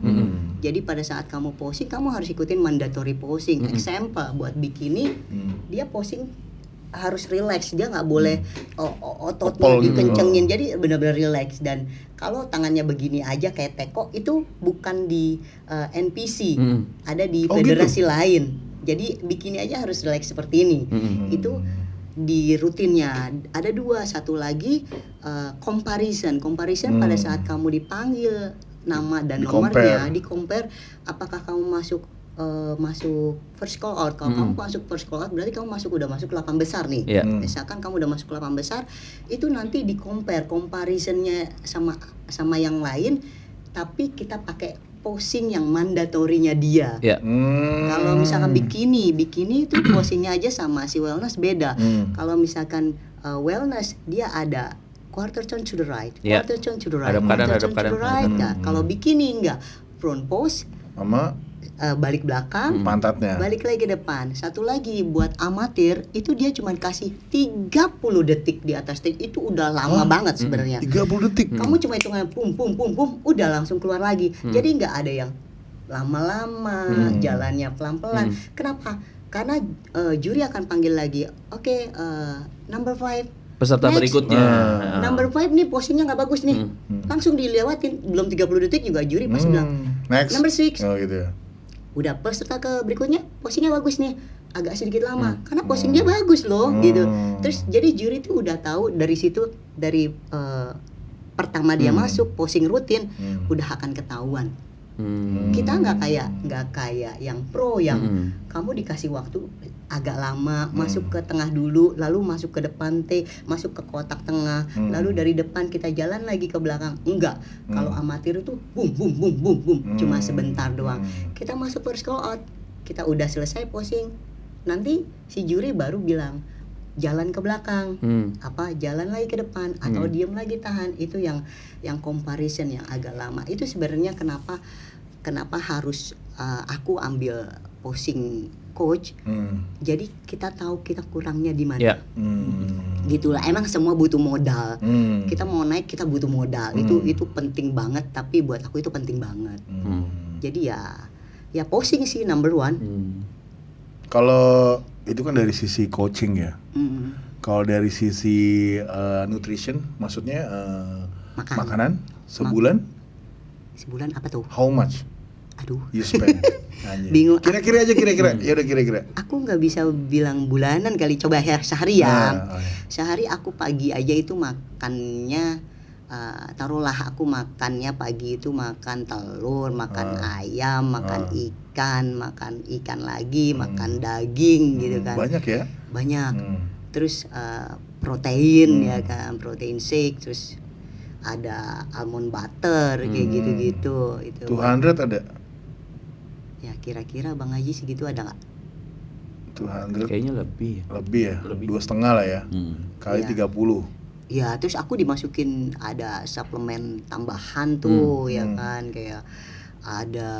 Jadi pada saat kamu posing kamu harus ikutin mandatory posing. Example buat bikini dia posing harus relax, dia nggak boleh ototnya dikencengin, jadi benar-benar relax. Dan kalau tangannya begini aja kayak teko itu bukan di NPC, ada di federasi lain. Jadi bikini aja harus relax seperti ini. Itu di rutinnya. Ada 2, satu lagi comparison pada saat kamu dipanggil nama dan nomornya, di compare apakah kamu masuk first call out. Kalau kamu masuk first call out berarti kamu udah masuk 8 besar nih. Misalkan kamu udah masuk 8 besar, itu nanti di comparisonnya sama yang lain, tapi kita pakai posing yang mandatorinya dia. Kalau misalkan bikini itu posingnya aja sama si wellness beda. Kalau misalkan wellness dia ada quarter turn to the right, quarter turn to the right, quarter turn to the right. Nah, kalau bikini enggak, front pose sama balik belakang, pantatnya balik lagi ke depan. Satu lagi buat amatir itu dia cuma kasih 30 detik di atas stage, itu udah lama banget sebenarnya. 30 detik. Kamu cuma hitungan pum udah langsung keluar lagi. Jadi nggak ada yang lama-lama, jalannya pelan-pelan. Kenapa? Karena juri akan panggil lagi. Oke, number 5 peserta next. berikutnya. Number 5 nih posingnya nggak bagus nih. Langsung dilewatin, belum 30 detik juga juri pasti bilang next. Number 6. Oh gitu ya. Udah peserta ke berikutnya posingnya bagus nih, agak sedikit lama karena posing dia bagus loh gitu. Terus jadi juri tuh udah tahu dari situ, dari pertama dia masuk posing rutin udah akan ketahuan. Kita nggak kayak yang pro yang kamu dikasih waktu agak lama, masuk ke tengah dulu, lalu masuk ke depan masuk ke kotak tengah, lalu dari depan kita jalan lagi ke belakang. Enggak. Kalau amatir itu boom, cuma sebentar doang. Kita masuk first call out, kita udah selesai posing, nanti si juri baru bilang jalan ke belakang, jalan lagi ke depan atau diam lagi tahan. Itu yang comparison yang agak lama. Itu sebenarnya kenapa harus aku ambil posing coach. Jadi kita tahu kita kurangnya di mana. Gitulah. Emang semua butuh modal. Kita mau naik kita butuh modal. Itu penting banget, tapi buat aku itu penting banget. Jadi ya posing sih number 1. Kalau itu kan dari sisi coaching ya. Kalau dari sisi nutrition, maksudnya makanan sebulan apa tuh? How much? Aduh. You spend. Bingung. Kira-kira. Ya udah kira-kira. Aku nggak bisa bilang bulanan kali. Coba ya seharian. Sehari aku pagi aja itu makannya. Taruhlah aku makannya pagi itu makan telur, makan ayam, makan ikan lagi, makan daging gitu kan. Banyak ya? Banyak. Terus protein ya kan, protein shake, terus ada almond butter kayak gitu-gitu. Itu 200 ada? Ya kira-kira Bang Haji segitu ada nggak? 200 Kayaknya lebih ya. 2,5 lah ya. Kali 30. Ya, terus aku dimasukin ada suplemen tambahan tuh ya kan, kayak ada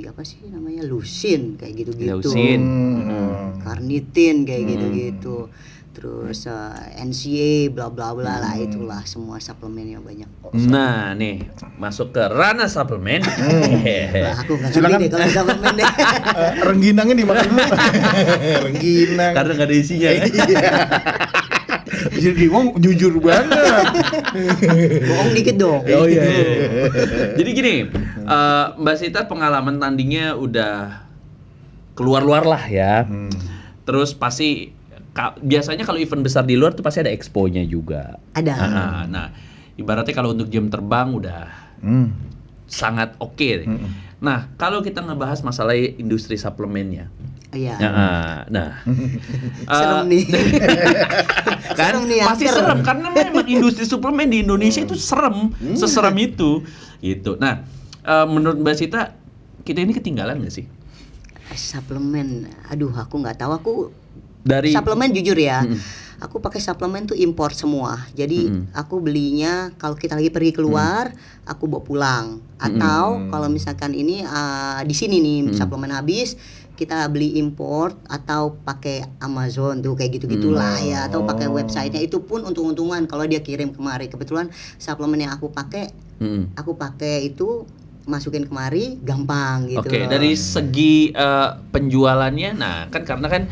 apa sih namanya, lusin kayak gitu-gitu. Lusin. Carnitin kayak gitu-gitu. Terus NCA bla bla bla lah, itulah semua suplemen yang banyak. Nah, nih masuk ke ranah suplemen. Nah, aku nggak ngerti deh kalau suplemen deh. Rengginangnya dimakan dulu. Rengginang. Karena nggak ada isinya. Jadi ngomong jujur banget. Bohong dikit dong. Oh iya. Jadi gini, Mbak Sita pengalaman tandingnya udah keluar-luar lah ya. Terus pasti biasanya kalau event besar di luar tuh pasti ada expo-nya juga. Ada. Nah, ibaratnya kalau untuk jam terbang udah sangat oke. Nah, kalau kita ngebahas masalah industri suplemennya. Iya. Nah, Serem nih. kan Serem nih, pasti angker. serem karena memang industri suplemen di Indonesia itu serem, seserem itu gitu. Nah, menurut Mbak Sita kita ini ketinggalan nggak sih Suplemen, aduh aku nggak tahu. Aku dari suplemen jujur ya, aku pakai suplemen tuh import semua. Jadi aku belinya kalau kita lagi pergi keluar, aku bawa pulang. Atau kalau misalkan ini di sini nih suplemen habis, kita beli import atau pakai Amazon tuh kayak gitu-gitulah ya. Atau pakai websitenya, itu pun untung-untungan kalau dia kirim kemari. Kebetulan suplemen yang aku pakai itu masukin kemari gampang gitu. Oke, loh. dari segi penjualannya, nah kan karena kan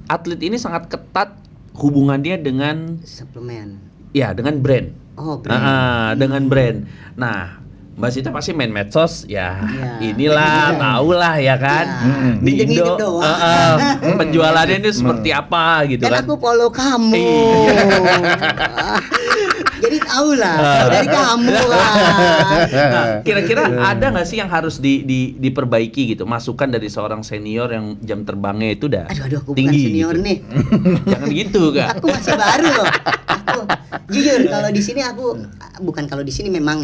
atlet ini sangat ketat hubungan dia dengan suplemen. ya dengan brand. Oh, brand. Dengan brand. Nah, Mbak Sita pasti main medsos ya. Iya. Inilah tahulah ya kan. Iya. Di Ngidip-ngidip Indo doang. penjualannya itu seperti apa gitu Kan kan. aku follow kamu. Iya. Jadi tahu lah dari kamu lah. Nah, kira-kira ada nggak sih yang harus diperbaiki gitu? Masukan dari seorang senior yang jam terbangnya itu udah Aduh, aku bukan tinggi. senior gitu. nih. Jangan gitu, Kak. Aku masih baru loh. Aku jujur kalau di sini aku bukan kalau di sini memang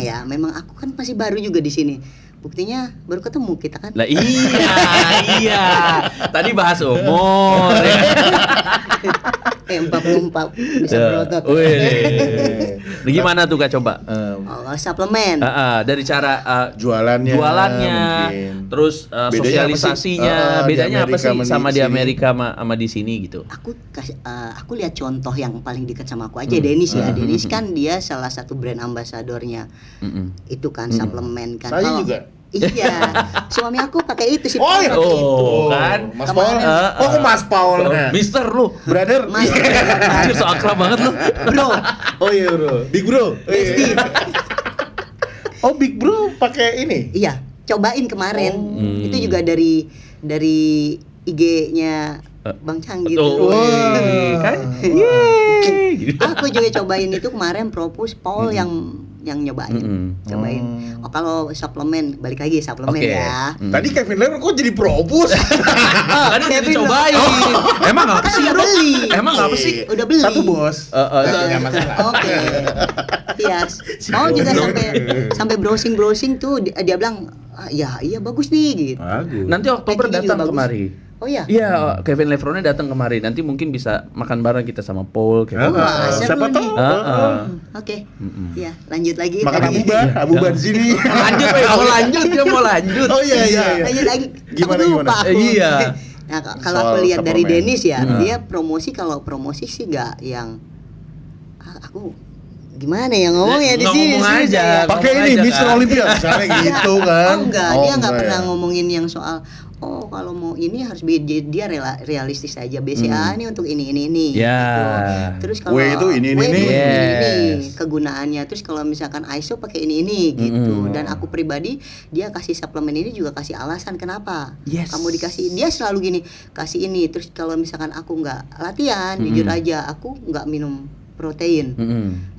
aku kan masih baru juga di sini. Buktinya baru ketemu kita kan. Lah iya. Tadi bahas umur. Ya. 44 bisa berotot. Wih. Nah, gimana tuh Kak coba? Oh, suplemen. Dari cara Jualannya mungkin. Terus Bedanya apa sih? sosialisasinya, Di bedanya apa Amerika sih sama di sini? Amerika sama di sini gitu? Aku lihat contoh yang paling dekat sama aku aja, Dennis ya. Dennis kan dia salah satu brand ambasadornya. Itu kan suplemen kan. Saya Kalau- juga. Iya, suami aku pakai itu sih. Oh, iya. pakai itu. Kan? Mas Paul. Kemarin- Oh, kok Mas Paul. Mister lu. Brother. Mas, Anjir, so akrab banget lu. bro, Oh iya, Bro. Big Bro. Besti. Oh, Big Bro pakai ini. Iya, cobain kemarin. Oh. Itu juga dari IG-nya Bang Canggit. Oh, kan? Yeay. Aku juga cobain itu kemarin, propose Paul yang nyobain. Cobain. Oh, kalau suplemen, balik lagi suplemen Oke. ya. Tadi Kevin Leonard kok jadi propus? Kan udah Kevin dicobain. Emang apa Kan sih? udah Bro? beli. Emang apa sih? Udah beli. Satu bos. Nggak masalah. Oke. Iya. Paul juga sampai browsing tuh dia bilang, iya bagus nih gitu. Bagus. Nanti Oktober Packingnya juga datang bagus. kemari. Oh iya. Iya, Kevin Lefronnya datang kemari. Nanti mungkin bisa makan bareng kita sama Paul. Kevin. Wah, seru siapa nih. tahu? Oke. Iya, lanjut lagi. Makan Tadi. abuban sini. Lanjut, dia mau lanjut. Oh iya. Lanjut lagi. Gimana, Aku lupa gimana? aku. Iya. Nah, kalau Soal aku lihat dari suplemen. Dennis ya, dia kalau promosi sih nggak yang aku gimana ya ngomong ya di Nggak sini. ngomong susah aja. ya. Pakai Ngomong ini aja, Mister kan? Olympia misalnya gitu kan. Oh enggak, Oh, dia nggak enggak pernah ya. ngomongin yang soal kalau mau ini harus dia realistis aja. BCA ini untuk ini Ya. gitu. Terus kalau Whey itu ini. Yes. kegunaannya. Terus kalau misalkan ISO pakai ini gitu. Dan aku pribadi dia kasih suplemen ini juga kasih alasan kenapa. Yes. Kamu dikasih, dia selalu gini, kasih ini. Terus kalau misalkan aku nggak latihan, jujur aja aku nggak minum protein.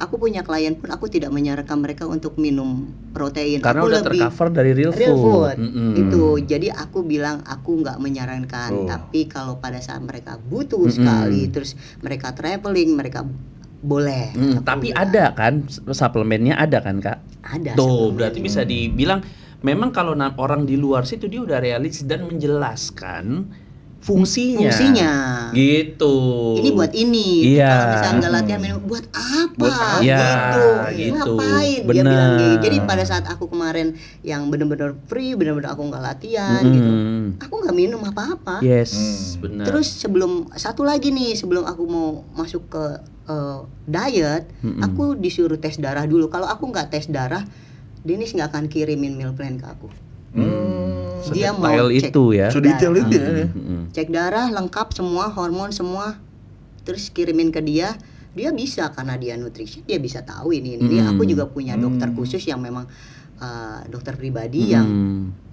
Aku punya klien pun aku tidak menyarankan mereka untuk minum protein. Karena aku udah tercover dari real food. Itu. Jadi aku bilang aku nggak menyarankan. Oh. Tapi kalau pada saat mereka butuh sekali, terus mereka traveling, mereka boleh. Aku Tapi bilang, ada kan suplemennya ada kan Kak? Ada. Tuh suplemen. berarti bisa dibilang memang kalau orang di luar situ dia udah realis dan menjelaskan fungsinya. Gitu. Ini buat ini. Iya. Kalau misalnya nggak latihan minum, buat apa? Buat apa? Iya, gitu. gitu. Ngapain? Dia Bener. bilang gitu. Jadi pada saat aku kemarin yang bener-bener free, bener-bener aku nggak latihan gitu, aku nggak minum apa-apa. Yes, benar. Terus sebelum satu lagi nih, sebelum aku mau masuk ke diet, aku disuruh tes darah dulu. Kalau aku nggak tes darah, Dennis nggak akan kirimin meal plan ke aku. Dia mau Sedetail cek itu ya. Sedetail darah. itu ya. Cek darah lengkap semua, hormon semua, terus kirimin ke dia. dia bisa karena dia nutrisi, dia bisa tahu ini. Dia, aku juga punya dokter khusus yang memang dokter pribadi yang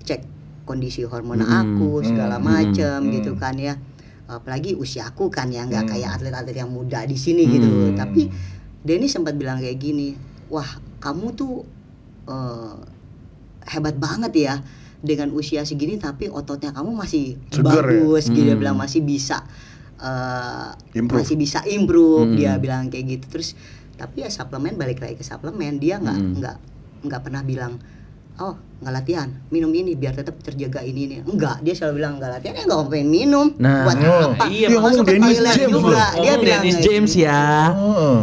cek kondisi hormon aku segala macam gitu kan ya. Apalagi usiaku kan ya nggak kayak atlet-atlet yang muda di sini gitu. Tapi Denny sempat bilang kayak gini, wah kamu tuh hebat banget ya dengan usia segini tapi ototnya kamu masih Seger bagus ya? gitu. Dia bilang masih bisa Improve. masih bisa improve. Dia bilang kayak gitu. Terus tapi ya suplemen, balik lagi ke suplemen, dia nggak pernah bilang oh nggak latihan minum ini biar tetap terjaga ini. Enggak, dia selalu bilang nggak latihan ya nggak pengen minum. Nah, buat apa? iya, Dia ngomong Masuk ke Dennis toilet James juga. loh. Dia bilang Dennis kayak James gitu. ya.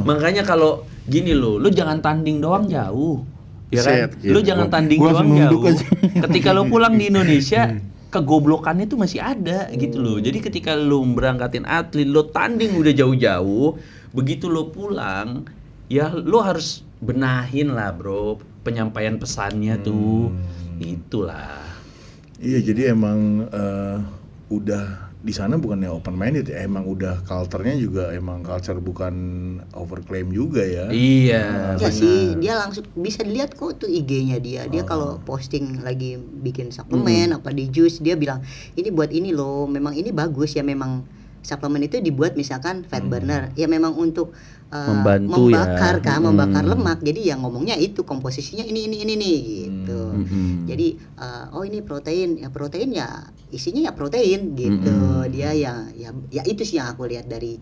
Makanya kalau gini lo jangan tanding doang jauh. Ya kan? Set, gitu. Lu jangan tanding Gua doang langsung nunduk jauh. aja. Ketika lu pulang di Indonesia, kegoblokannya tuh masih ada gitu loh. Jadi ketika lu berangkatin atlet, lu tanding udah jauh-jauh, begitu lu pulang, ya lu harus benahin lah, bro, penyampaian pesannya tuh. Itulah. Iya, jadi emang udah di sana bukannya open minded ya, emang udah culture-nya juga emang culture bukan overclaim juga ya. Iya. Ya sih, dia langsung bisa dilihat kok tuh IG-nya dia. Dia kalau posting lagi bikin suplemen apa di jus, dia bilang ini buat ini loh, memang ini bagus ya, memang suplemen itu dibuat misalkan fat burner, ya memang untuk Membantu membakar ya. kan, membakar lemak. Jadi yang ngomongnya itu komposisinya ini nih gitu. Jadi oh ini protein, ya protein ya isinya ya protein gitu. Dia ya itu sih yang aku lihat dari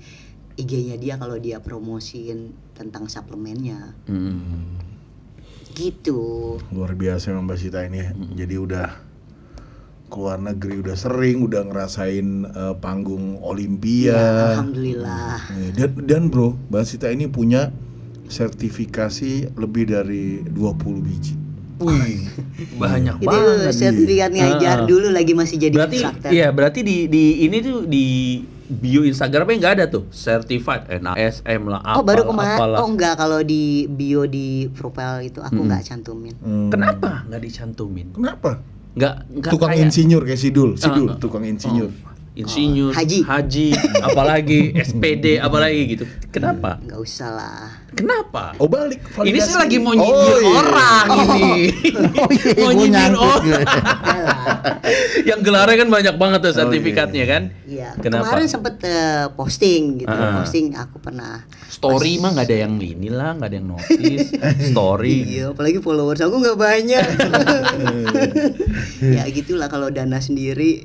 IG-nya dia kalau dia promosiin tentang suplemennya. Gitu. Luar biasa memang Mbak Sita ini ya. Jadi udah keluar negeri, udah sering, udah ngerasain panggung Olimpia. Ya, alhamdulillah. Dan bro, Mbak Sita ini punya sertifikasi lebih dari 20 biji. Banyak Itu banget. sertifikat ngajar dulu lagi masih jadi Berarti instructor. iya, berarti di ini tuh di bio Instagramnya nggak ada tuh certified NASM lah Oh baru kemarin, apalah. oh enggak, kalau di bio di profile itu aku nggak cantumin. Kenapa nggak dicantumin? Kenapa? Nggak Tukang kayak insinyur kayak Sidul, tukang insinyur. insinyur, Haji. apalagi SPD, apalagi gitu. Kenapa? Nggak usah lah. Kenapa? Oh balik. Ini validasi. saya lagi mau nyindir orang ini. Mau nyindir orang. Yang gelarnya kan banyak banget tuh sertifikatnya kan. Iya. Kenapa? Kemarin sempet posting gitu. Posting aku pernah. Story mah nggak ada yang inilah, nggak ada yang notice. Story. Iya, apalagi followers aku nggak banyak. Ya gitulah kalau dana sendiri.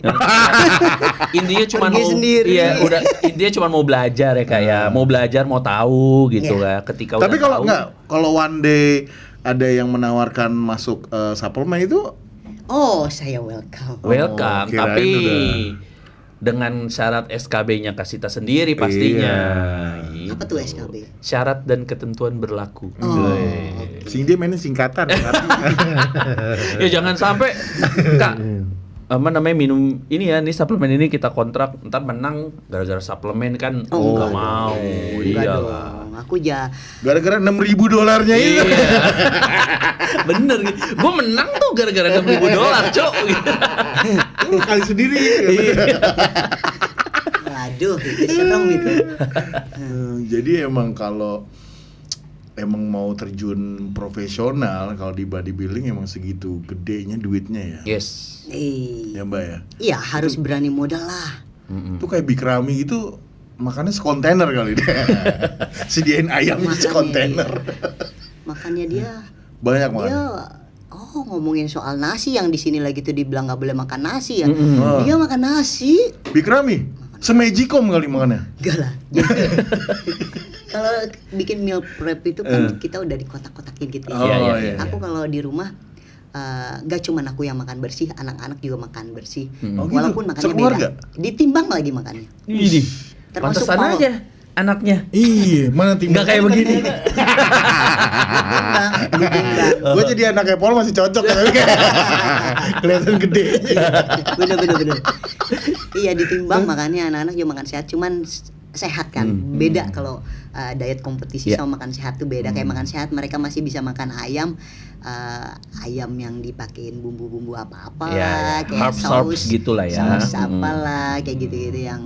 Intinya cuma Pergi mau sendiri. iya udah intinya cuma mau belajar ya kayak mau belajar mau tahu gitu Iya. kan ketika Tapi udah kalau tahu enggak, kalau one day ada yang menawarkan masuk suplemen itu Oh, saya welcome. welcome kirain tapi udah. dengan syarat SKB-nya Kasita sendiri pastinya. Gitu. Apa tuh SKB? Syarat dan ketentuan berlaku. Oh, sing dia mainnya singkatan artinya. Ya jangan sampai Kak apa namanya minum ini ya, nih suplemen ini kita kontrak ntar menang gara-gara suplemen kan Oh, nggak enggak mau. Enggak Iyalah. dong. Aku Gara-gara $6.000 itu. Iya. Bener gitu. Gue menang tuh gara-gara $6.000, Cok. Kali sendiri. Aduh, itu serem itu. Jadi emang kalau emang mau terjun profesional kalau di bodybuilding emang segitu gedenya duitnya ya. Yes. Ya Mbak ya. Iya, harus berani modal lah. Itu kayak Big Ramy gitu makannya sekontainer kali dia. Sediain ayam Makanya, sekontainer. Makanya dia Banyak dia banget. ngomongin soal nasi yang di sini lagi tuh dibilang nggak boleh makan nasi ya. Oh. Dia makan nasi. Big Ramy semejikom kali makannya. Enggak lah. Kalau bikin meal prep itu kan kita udah dikotak-kotakin gitu ya. Oh, iya. Aku kalau di rumah gak cuma aku yang makan bersih, anak-anak juga makan bersih. Oh, gitu? Walaupun makannya Sekeluarga? beda. Ditimbang lagi makannya. Ini. Termasuk Pantesan Paul. aja anaknya. Iya, mana timbang? Nggak kayak begini. Ditimbang. Gue jadi anaknya Paul masih cocok ya. Kelihatan gede. Bener. Iya, ditimbang makannya anak-anak juga makan sehat, cuman sehat kan. Beda kalau diet kompetisi sama makan sehat tuh beda. Kayak makan sehat mereka masih bisa makan ayam ayam yang dipakein bumbu-bumbu apa-apa Ya, kayak herbs saus gitulah ya. saus apalah kayak gitu-gitu yang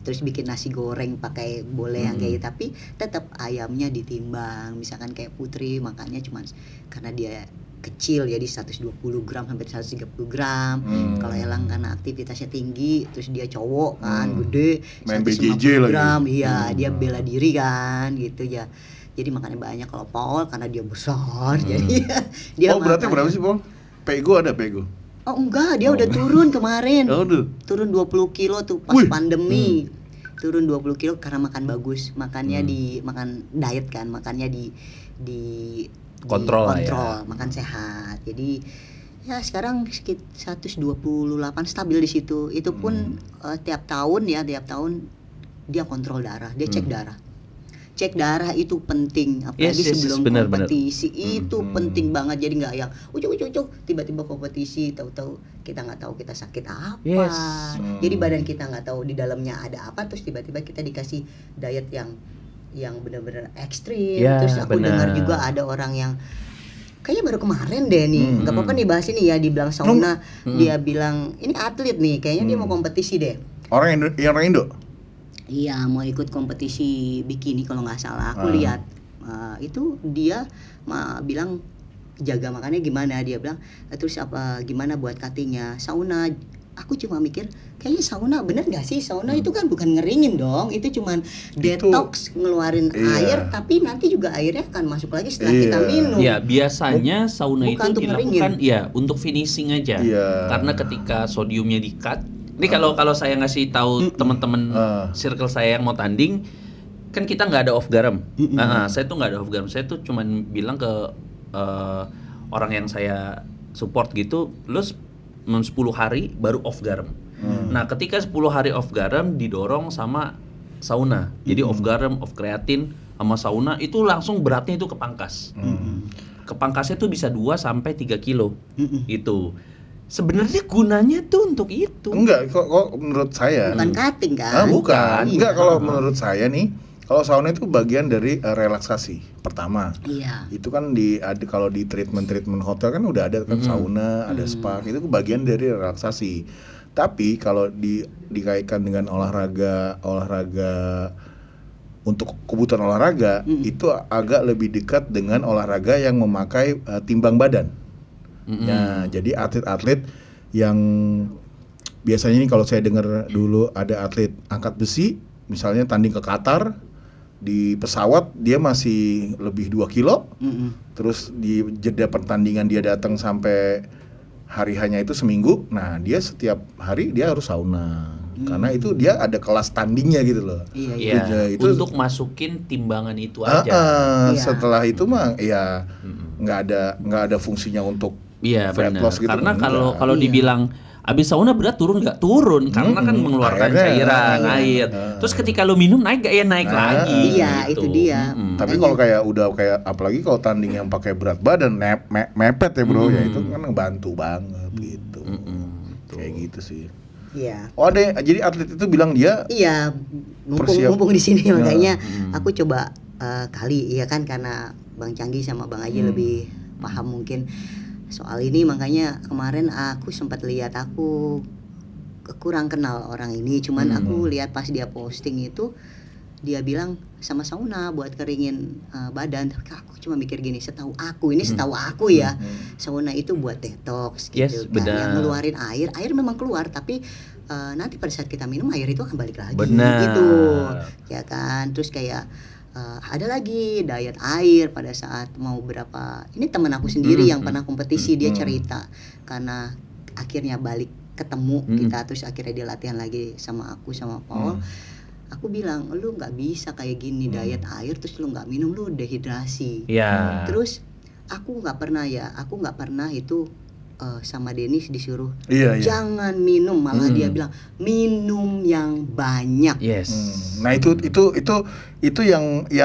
terus bikin nasi goreng pakai boleh yang kayak gitu, tapi tetap ayamnya ditimbang. Misalkan kayak Putri makannya cuma karena dia kecil jadi 120 gram sampai 130 gram. Kalau Elang karena aktivitasnya tinggi, terus dia cowok kan, gede, Main 150 BJJ lagi. gram, iya dia bela diri kan gitu ya. Jadi makannya banyak. Kalau Paul karena dia besar, jadi dia Oh berarti makannya- berapa sih Paul? Pego ada Pego? Oh enggak, dia udah turun kemarin. Oh, udah. Turun 20 kilo tuh pas Wih. pandemi. Turun 20 kilo karena makan bagus. Makannya makan diet kan, makannya di Kontrol lah ya. kontrol, makan sehat. Jadi ya sekarang sekitar 128 stabil di situ. Itu pun tiap tahun dia kontrol darah, dia cek darah. Cek darah itu penting, apalagi Yes, sebelum benar, kompetisi itu penting banget. Jadi nggak yang ucuk tiba-tiba kompetisi tahu-tahu kita nggak tahu kita sakit apa. Yes. Jadi badan kita nggak tahu di dalamnya ada apa, terus tiba-tiba kita dikasih diet yang benar-benar ekstrim. Ya, Terus aku benar. dengar juga ada orang yang kayaknya baru kemarin deh nih, nggak apa-apa nih bahas ini ya, dibilang sauna, dia bilang ini atlet nih, kayaknya dia mau kompetisi deh. Orang Indo? Iya, mau ikut kompetisi bikini kalau nggak salah. Aku lihat itu dia bilang jaga makannya gimana, dia bilang terus apa gimana buat cuttingnya, sauna. Aku cuma mikir kayaknya sauna bener nggak sih, sauna itu kan bukan ngeringin dong, itu cuman detox ngeluarin air, tapi nanti juga airnya akan masuk lagi setelah kita minum. Ya biasanya sauna Bukan itu untuk dilakukan ngeringin. ya untuk finishing aja. Iya. Karena ketika sodiumnya di-cut. Ini kalau saya ngasih tahu teman-teman circle saya yang mau tanding, kan kita nggak ada off garam. Saya tuh nggak ada off garam. Saya tuh cuman bilang ke orang yang saya support gitu, lu 10 hari baru off garam. Nah, ketika 10 hari off garam didorong sama sauna. Jadi off garam, off kreatin sama sauna itu langsung beratnya itu kepangkas. Kepangkasnya tuh bisa 2 sampai 3 kilo. Itu. Sebenarnya gunanya tuh untuk itu. Enggak, kok menurut saya. Bukan cutting kan? Bukan. Iya. Enggak, kalau menurut saya nih, kalau sauna itu bagian dari relaksasi pertama. Iya. Itu kan kalau di treatment hotel kan udah ada kan sauna, ada spa, itu bagian dari relaksasi. Tapi kalau dikaitkan dengan olahraga untuk kebutuhan olahraga, itu agak lebih dekat dengan olahraga yang memakai timbang badan. Nah, jadi atlet-atlet yang biasanya ini kalau saya dengar dulu ada atlet angkat besi, misalnya tanding ke Qatar, di pesawat dia masih lebih 2 kilo, terus di jeda pertandingan dia datang sampai hari hanya itu seminggu, nah dia setiap hari dia harus sauna. Karena itu dia ada kelas tandingnya gitu loh. Iya, Itu untuk masukin timbangan itu aja. Iya. Setelah itu mah ya nggak ada fungsinya untuk Iya fat benar. loss gitu, Karena enggak. kalau dibilang abis sauna berat turun nggak turun, karena kan mengeluarkan Airnya, cairan air. Terus ketika lo minum naik gak ya naik lagi. Iya, gitu. itu dia. Tapi kalau udah kayak apalagi kalau tanding yang pakai berat badan mepet ya bro, ya itu kan ngebantu banget gitu. Kayak gitu sih. Iya. Oh jadi atlet itu bilang dia Iya, Persiap. mumpung di sini makanya aku coba kali ya kan, karena Bang Canggi sama Bang Aji lebih paham mungkin soal ini, makanya kemarin aku sempat lihat, aku kurang kenal orang ini, cuman aku lihat pas dia posting itu dia bilang sama sauna buat keringin badan. Aku cuma mikir gini, setahu aku ya, sauna itu buat detox gitu. Yes, benar. Yang ngeluarin air memang keluar, tapi nanti pada saat kita minum air itu akan balik lagi Benar. gitu. Ya kan? Terus kayak ada lagi diet air pada saat mau berapa. Ini teman aku sendiri yang pernah kompetisi, dia cerita karena akhirnya balik ketemu kita, terus akhirnya dia latihan lagi sama aku sama Paul. Aku bilang, lu nggak bisa kayak gini diet air terus lu nggak minum, lu dehidrasi. Iya. Terus aku nggak pernah itu sama Denis disuruh Iya. jangan minum, malah dia bilang minum yang banyak. Yes. Nah itu yang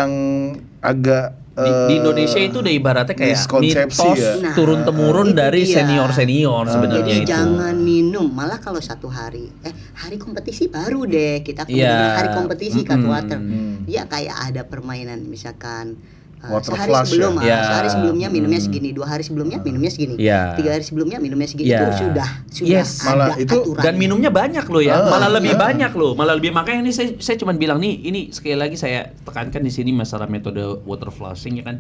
agak Di Indonesia itu udah ibaratnya kayak miskonsepsi mitos ya. Nah, turun temurun itu dari dia. senior sebenarnya Jadi itu. jangan minum, malah kalau satu hari hari kompetisi baru deh kita Iya. hari kompetisi Cutwater. Ya kayak ada permainan, misalkan Water sehari flush sebelum, ya? Ya. sehari sebelumnya minumnya segini, 2 hari sebelumnya minumnya segini, Ya. 3 hari sebelumnya minumnya segini, Ya. itu sudah Yes. ada Malah itu- aturannya. Dan minumnya banyak loh ya, malah lebih iya. banyak loh, malah lebih. Makanya ini saya cuma bilang nih, ini sekali lagi saya tekankan di sini masalah metode water flushing ya kan.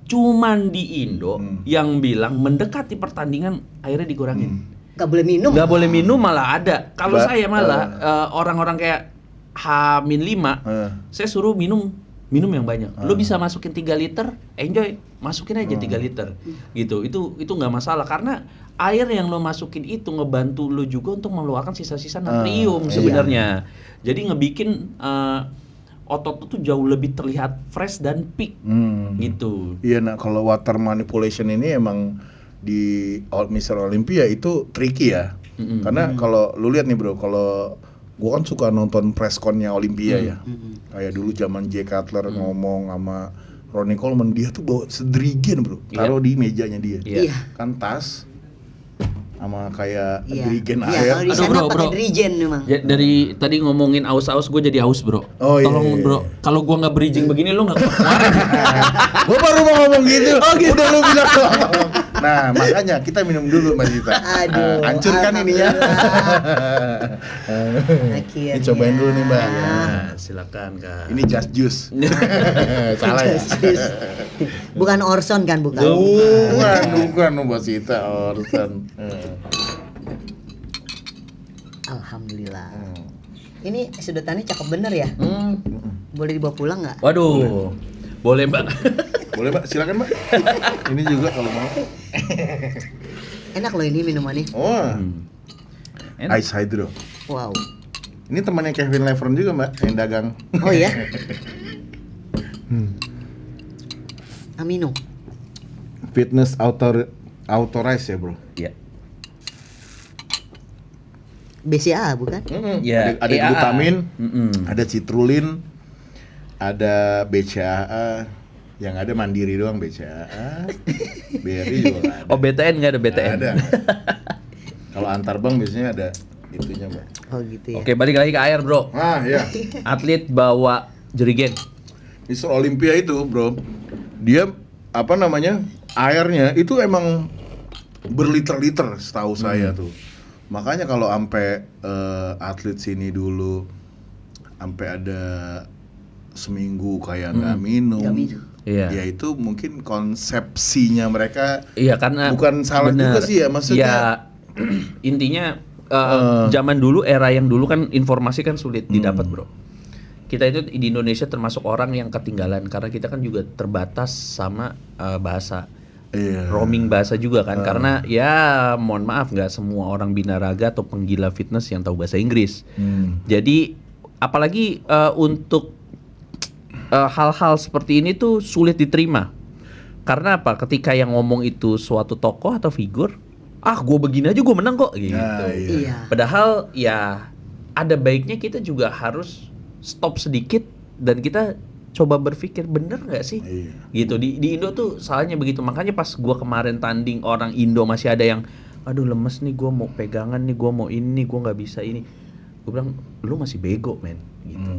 Cuman di Indo yang bilang mendekati pertandingan airnya dikurangin. Nggak boleh minum. Nggak boleh minum malah ada. Kalau Ba- saya malah orang-orang kayak H-5, saya suruh minum yang banyak. Lo bisa masukin 3 liter, enjoy, masukin aja 3 liter. Gitu. Itu nggak masalah karena air yang lo masukin itu ngebantu lo juga untuk mengeluarkan sisa-sisa natrium iya. sebenarnya. Jadi ngebikin otot tuh jauh lebih terlihat fresh dan peak gitu. Iya, nah kalau water manipulation ini emang di Mr. Olympia itu tricky ya. Karena kalau lu lihat nih bro, kalau gua kan suka nonton press con-nya Olympia ya. Kayak dulu zaman Jay Cutler ngomong sama Ronnie Coleman, dia tuh bawa sedrigen bro, taruh di mejanya dia. Iya. Kan tas sama kayak Iya. dirigen Iya, air. kalau di Aduh, sana bro, pakai bro. dirigen memang. Ya, dari tadi ngomongin aus-aus, gue jadi aus bro. Oh, iya, Tolong iya, bro, kalau gue nggak bridging begini lo nggak keluar. Gua baru mau ngomong gitu. Udah lu bilang ngomong. Nah, makanya kita minum dulu Mas Dita. Aduh, Hancurkan ininya. Akhirnya. Ini cobain dulu nih, Mbak. Nah, silakan kak. Ini just juice. Salah ya? Bukan Orson kan, bukan. Bukan Mbak Sita Orson. Alhamdulillah. Ini sedotannya cakep bener ya. Boleh dibawa pulang nggak? Waduh, boleh mbak. Boleh Mbak, silakan Mbak. Ini juga kalau mau. Enak loh ini minumannya. Oh, Enak. Ice Hydro. Wow. Ini temannya Kevin Levern juga Mbak, yang dagang. Oh ya? Amino. Fitness authorized ya bro. Ya. BCA bukan? Ya, Ada EAA. glutamin, Mm-mm. ada citrulin, ada BCAA. Yang ada mandiri doang BCAA. BRI juga nggak ada. Oh BTN nggak ada BTN. Nggak ada. Kalau antar bank biasanya ada itunya Mbak. Oh gitu ya. Oke, balik lagi ke air bro. Ah ya. Atlet bawa jerigen. Mr. Olympia itu bro, dia apa namanya, airnya itu emang berliter-liter setahu saya tuh. Makanya kalau ampe atlet sini dulu ampe ada seminggu kayak nggak minum, Nggak minum. Iya. ya itu mungkin konsepsinya mereka Iya karena bukan salah bener. juga sih ya, maksudnya. Ya, intinya zaman dulu, era yang dulu kan informasi kan sulit didapat bro. Kita itu di Indonesia termasuk orang yang ketinggalan karena kita kan juga terbatas sama bahasa. Iya. Roaming bahasa juga kan, karena ya mohon maaf nggak semua orang binaraga atau penggila fitness yang tahu bahasa Inggris. Jadi apalagi untuk hal-hal seperti ini tuh sulit diterima. Karena apa? Ketika yang ngomong itu suatu tokoh atau figur, gue begini aja gue menang kok gitu. Nah, iya. Iya. Padahal ya ada baiknya kita juga harus stop sedikit dan kita coba berpikir bener nggak sih? Iya. Gitu di Indo tuh salahnya begitu. Makanya pas gua kemarin tanding orang Indo masih ada yang aduh lemes nih, gua mau pegangan nih, gua mau ini, gua nggak bisa ini. Gua bilang lu masih bego men gitu.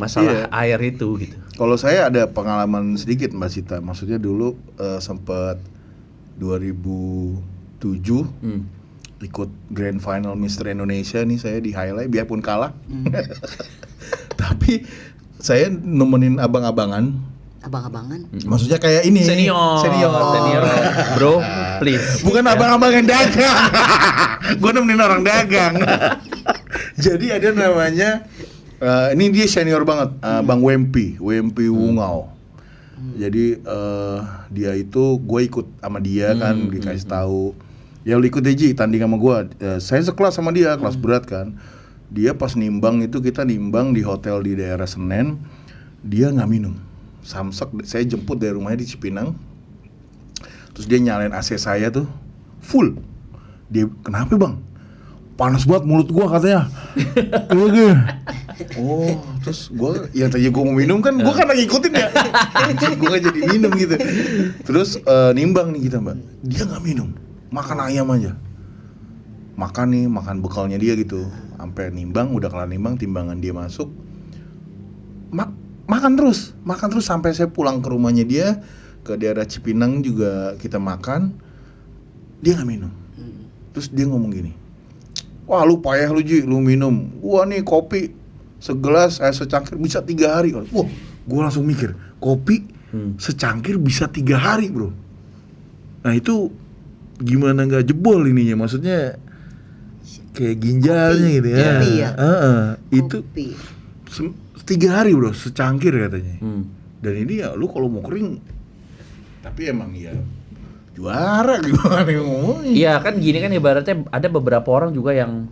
Masalah air itu gitu. Kalau saya ada pengalaman sedikit Mbak Sita, maksudnya dulu sempat 2007 ikut Grand Final Mr. Indonesia nih, saya di highlight biarpun kalah. Tapi saya nemenin abang-abangan. Abang-abangan. Maksudnya kayak ini. Senior. Bro, please. Bukan abang-abang yang dagang. Gue nemenin orang dagang. Jadi ada namanya ini dia senior banget, Bang Wempi Wungau. Jadi dia itu gue ikut sama dia kan, dikasih tahu. Ya lu ikut Ji tanding sama gue. Saya sekelas sama dia, kelas berat kan. Dia pas nimbang itu, kita nimbang di hotel di daerah Senen. Dia nggak minum. Samsak, saya jemput dari rumahnya di Cipinang. Terus dia nyalain AC saya tuh full. Dia, kenapa bang? Panas banget mulut gua katanya. Oh, terus gua yang tadi gua mau minum kan, gua kan lagi ikutin ya. Gua gak jadi minum gitu. Terus nimbang nih kita mbak, dia nggak minum, makan ayam aja. Makan nih, makan bekalnya dia gitu. Sampai nimbang, udah kelar nimbang, timbangan dia masuk. makan terus sampai saya pulang ke rumahnya dia ke daerah Cipinang juga kita makan, dia nggak minum. Terus dia ngomong gini, wah lu payah lu Ji, lu minum, gua nih kopi segelas secangkir bisa 3 hari. Wah, gua langsung mikir, kopi secangkir bisa 3 hari bro. Nah itu gimana nggak jebol ininya, maksudnya kayak ginjalnya Kopi. gitu ya. Kopi ya? Itu Kopi. 3 hari bro, secangkir katanya. Dan ini ya lu kalau mau kering, tapi emang ya juara gimana ngomongnya. Iya kan gini kan ibaratnya ada beberapa orang juga yang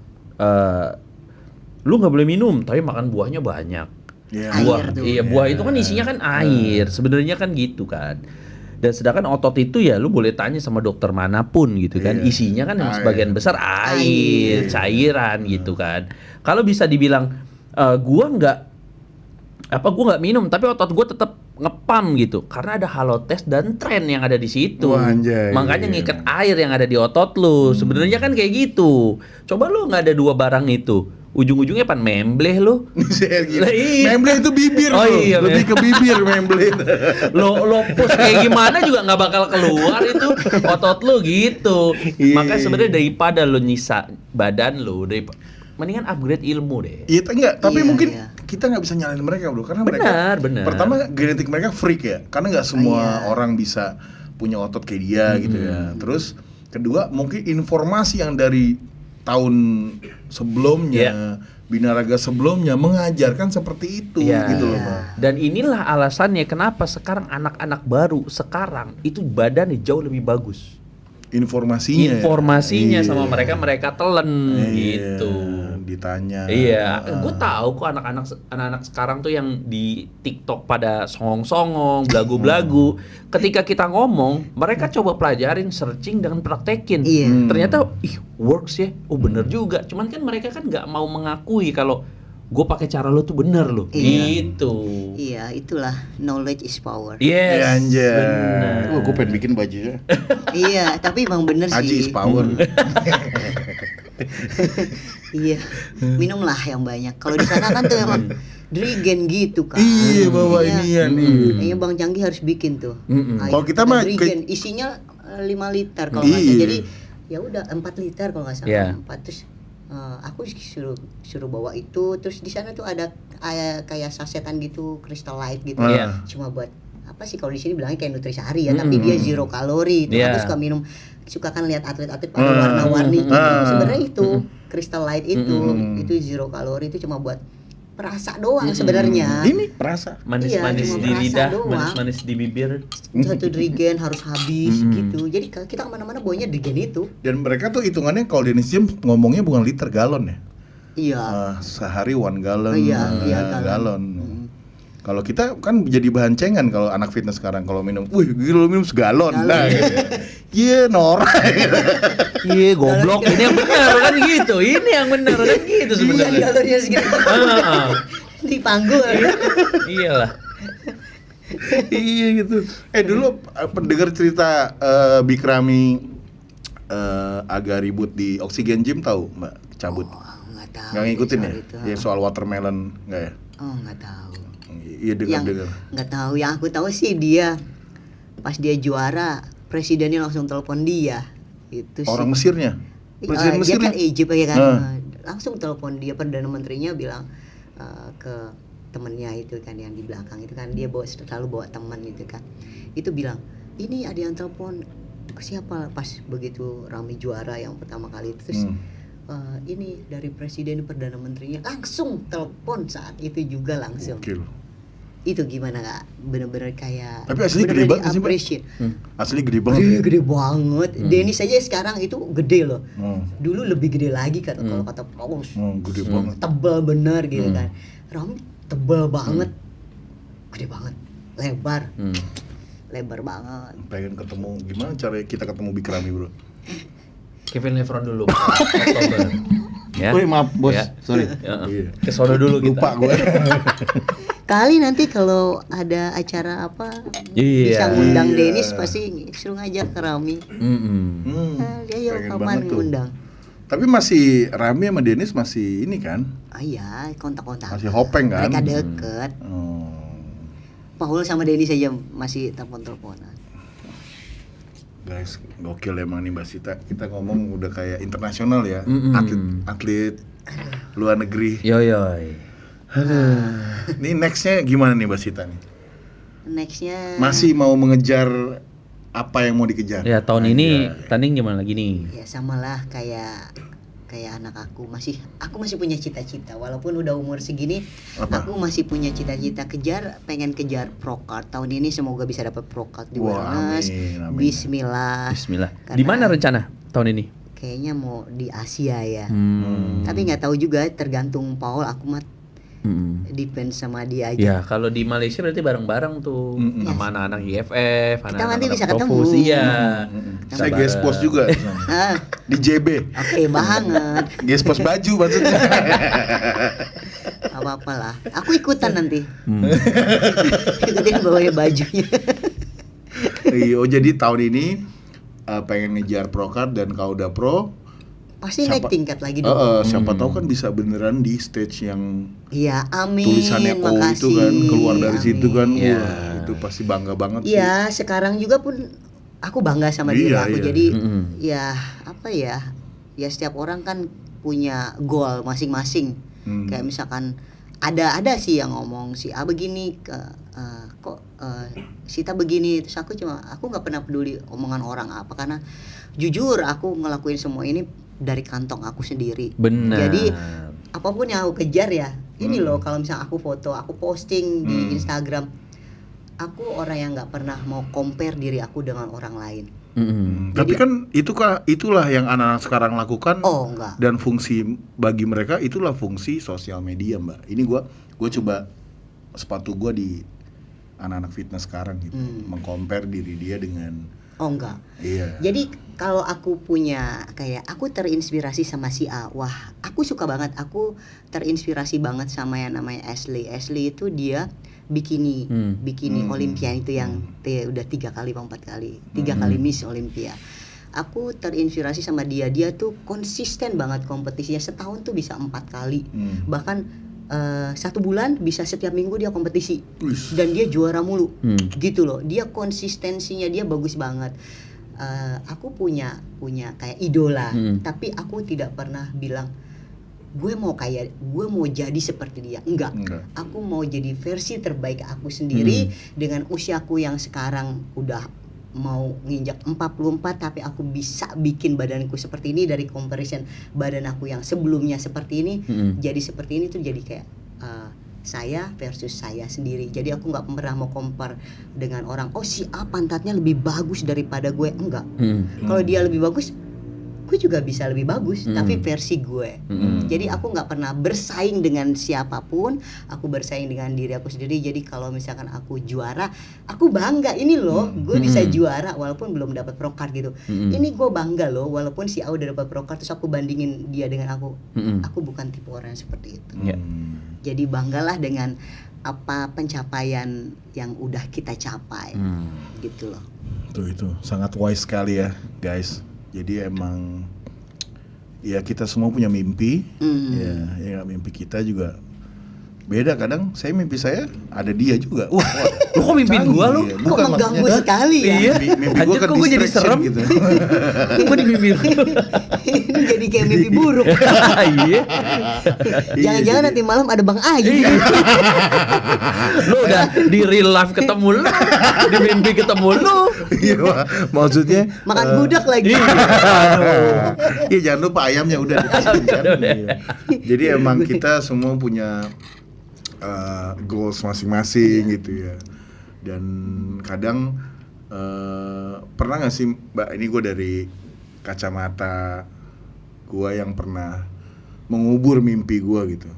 lu nggak boleh minum tapi makan buahnya banyak. Ya, Buah, Air tuh. iya buah itu kan isinya kan air, sebenarnya kan gitu kan. Dan sedangkan otot itu ya lu boleh tanya sama dokter manapun gitu kan, Iya. isinya kan yang Air. sebagian besar air, cairan gitu kan. Kalau bisa dibilang gua nggak minum tapi otot gua tetap ngepam gitu karena ada halotes dan tren yang ada di situ. Wah, anjay. Makanya Iya. ngikat air yang ada di otot lu. Sebenarnya kan kayak gitu. Coba lu nggak ada 2 barang itu, ujung-ujungnya pan membleh lu. Saya gitu. Lah, iya. Memble itu bibir Oh, bro. iya, Lebih ke bibir memble itu. lo push kayak gimana juga nggak bakal keluar itu otot lu gitu. Iya. Makanya sebenarnya daripada lu nyisa badan lu, mendingan upgrade ilmu deh. Iya enggak, tapi Iya, mungkin iya. kita nggak bisa nyalain mereka bro, karena Benar, mereka benar. pertama genetik mereka freak ya, karena nggak semua Iya. orang bisa punya otot kayak dia gitu ya. Terus kedua mungkin informasi yang dari tahun sebelumnya, binaraga sebelumnya mengajarkan seperti itu Iya. gitu loh Iya. Pak. Dan inilah alasannya kenapa sekarang anak-anak baru sekarang itu badannya jauh lebih bagus. Informasinya Sama Iya. mereka telan Iya, gitu. ditanya. Iya, gue tahu kok anak-anak sekarang tuh yang di TikTok pada songong-songong, belagu-belagu. Ketika kita ngomong, mereka coba pelajarin, searching dan praktekin. Iya. Ternyata, works ya. Oh bener juga. Cuman kan mereka kan nggak mau mengakui kalau gue pakai cara lo tuh bener lo. Iya. Gitu. Iya, itulah knowledge is power. Yes. Iya anjay. Bener. Wah, gue pengen bikin bajunya. Iya, tapi emang bener Aji is sih. power. Iya, minumlah yang banyak. Kalau di sana kan tuh emang drigen gitu kan. Iya, bawa Iya. inian nih. Kayaknya Bang Canggih harus bikin tuh. Air Kalau kita mah drigen isinya 5 liter kalau nggak Iya. salah. Jadi ya udah 4 liter kalau nggak salah. Iya. 4 terus aku suruh bawa itu, terus di sana tuh ada kayak sasetan gitu, Crystal Light gitu. Iya. Cuma buat apa sih kalau di sini bilangnya kayak nutrisari ya, tapi dia zero kalori. Itu Iya. aku suka minum, suka kan lihat atlet-atlet pada warna-warni gitu. Sebenarnya itu Crystal Light itu zero kalori, itu cuma buat perasa doang sebenarnya. Ini perasa. Manis-manis Iya, cuma di perasa lidah, doang. manis-manis di bibir. Satu drigen harus habis gitu. Jadi kalau kita kemana-mana bawanya drigen itu. Dan mereka tuh hitungannya kalau di Gym ngomongnya bukan liter galon ya. Iya. Sehari 1 galon. Iya, galon. galon. Kalau kita kan jadi bahan cengan kalau anak fitness sekarang kalau minum, wih gila lu minum segalon. Nah, gitu. Iya norak. Iya goblok, ini yang benar kan gitu. Ini yang benar kan gitu Iya, sebenarnya. kalorinya segitu. Heeh. Di panggung. Iyalah. Iya gitu. Dulu pendengar cerita Big Ramy agak ribut di Oxygen Gym tahu Mbak cabut? Oh, nggak tahu. Nggak ngikutin ya? soal itu. Ya soal watermelon nggak ya? Oh, nggak tahu. Iya Yang dengar. nggak tahu, yang aku tahu sih dia pas dia juara presidennya langsung telepon dia. Itu sih. Orang Mesirnya? Presiden Dia Mesirnya? kan Egypt ya kan. Ah. Langsung telepon dia, perdana menterinya bilang ke temennya itu kan yang di belakang itu kan, dia selalu bawa teman itu kan. Itu bilang, "Ini ada yang telepon." Siapa pas begitu Ramy juara yang pertama kali itu, terus ini dari presiden, perdana menterinya langsung telepon saat itu juga langsung. Gokil. Itu gimana kak? Bener-bener kayak Tapi asli gede bener-bener banget sih, Mbak. appreciate. Asli gede banget. Gede banget. Dennis aja sekarang itu gede loh. Dulu lebih gede lagi kata kalau kata Paulus. Gede banget. Tebal bener gitu kan. Ramy tebal banget. Gede banget. Lebar. Lebar banget. Pengen ketemu, gimana cara kita ketemu Big Ramy bro? Kevin Levron dulu. Oktober. Ya. Woi maaf bos, Ya. sorry. Iya. Ke sono dulu kita. Lupa gue. Kali nanti kalau ada acara apa Iya. bisa ngundang Iya. Dennis pasti suruh ngajak ke Ramy. Dia yuk pengen kapan banget tuh. ngundang. Tapi masih Ramy sama Dennis masih ini kan? Ah iya, kontak-kontak. Masih hopeng kan? Mereka deket. Oh. Paul sama Denny saja masih telepon-teleponan. Guys, gokil emang nih Mbak Sita. Kita ngomong udah kayak internasional ya. Atlet luar negeri. Yoyoy. Aduh. Ini nextnya gimana nih Mbak Sita nih? Nextnya Masih mau mengejar apa yang mau dikejar? Ya tahun ini tanding gimana lagi nih? ya samalah kayak anak aku masih punya cita-cita walaupun udah umur segini. Apa? Aku masih punya cita-cita pengen kejar pro card tahun ini, semoga bisa dapat pro card di Wah, wellness. amin. Bismillah. Di mana rencana tahun ini? Kayaknya mau di Asia ya. Hmm. Tapi nggak tahu juga, tergantung Paul. Aku mah depend sama dia aja. Ya kalau di Malaysia berarti bareng-bareng tuh sama anank IFF, Kita nanti bisa Profus. ketemu. Iya. Saya guest post juga di sana. Ah, Di JB. oke banget. Guest post baju maksudnya. Apa-apa lah. Aku ikutan nanti. Ikutin bawain bajunya. Iya, oh jadi tahun ini pengen ngejar pro card dan kalau udah pro Pasti naik tingkat lagi dong. siapa tahu kan bisa beneran di stage yang Iya, amin. tulisannya O makasih. itu kan keluar dari Amin. situ kan. Iya. Wah, itu pasti bangga banget sih. Iya, sekarang juga pun aku bangga sama diri Iya, aku. iya. Jadi ya apa ya? Ya setiap orang kan punya goal masing-masing. Kayak misalkan ada sih yang ngomong si A begini kok Sita begini, terus aku nggak pernah peduli omongan orang apa, karena jujur aku ngelakuin semua ini dari kantong aku sendiri. Benar. Jadi apapun yang aku kejar ya, ini loh, kalau misalnya aku foto, aku posting di Instagram, aku orang yang nggak pernah mau compare diri aku dengan orang lain. Tapi kan itulah yang anak-anak sekarang lakukan. Oh enggak. Dan fungsi bagi mereka itulah fungsi sosial media, Mbak. Ini gue coba sepatu gue di anak-anak fitness sekarang gitu, mengcompare diri dia dengan. Oh enggak. Iya. Jadi kalau aku punya kayak aku terinspirasi sama si A, wah aku suka banget, aku terinspirasi banget sama yang namanya Ashley. Ashley itu dia bikini Olympia itu yang udah 3 kali atau 4 kali, 3 kali Miss Olympia. Aku terinspirasi sama dia tuh konsisten banget kompetisinya, setahun tuh bisa 4 kali, bahkan 1 bulan bisa setiap minggu dia kompetisi. Uish. Dan dia juara mulu gitu loh. Dia konsistensinya dia bagus banget. Aku punya kayak idola, tapi aku tidak pernah bilang gue mau jadi seperti dia. Enggak. Aku mau jadi versi terbaik aku sendiri dengan usiaku yang sekarang udah mau nginjak 44, tapi aku bisa bikin badanku seperti ini dari comparison badan aku yang sebelumnya seperti ini jadi seperti ini tuh, jadi kayak saya versus saya sendiri. Jadi aku nggak pernah mau compare dengan orang, oh si A pantatnya lebih bagus daripada gue, enggak. Kalau dia lebih bagus, gue juga bisa lebih bagus, tapi versi gue. Jadi aku nggak pernah bersaing dengan siapapun, aku bersaing dengan diri aku sendiri. Jadi kalau misalkan aku juara, aku bangga, ini loh gue bisa juara walaupun belum dapat pro card gitu. Ini gue bangga loh, walaupun si A udah dapat pro card terus aku bandingin dia dengan aku. Aku bukan tipe orang yang seperti itu. Jadi banggalah dengan apa pencapaian yang udah kita capai, gitu loh. Itu sangat wise sekali ya guys. Jadi emang ya kita semua punya mimpi, ya mimpi kita juga beda. Kadang mimpi saya ada dia juga. Wah, lu kok mimpin gua lu? Kok mengganggu sekali ya? Iya. Mimpi gua Anjir, kan kok gua jadi distraction serem gitu. Gua dimimpin. Ini jadi kayak mimpi buruk. Iya. Jangan-jangan nanti malam ada Bang Ayu. Lu udah di real life ketemu lu, di mimpi ketemu lu. Iya, maksudnya Makan budak lagi. iya, jangan lupa ayamnya udah dikasih kan. Iya. Jadi emang kita semua punya goals masing-masing gitu ya. Dan kadang pernah nggak sih Mbak, ini gue dari kacamata gue yang pernah mengubur mimpi gue gitu.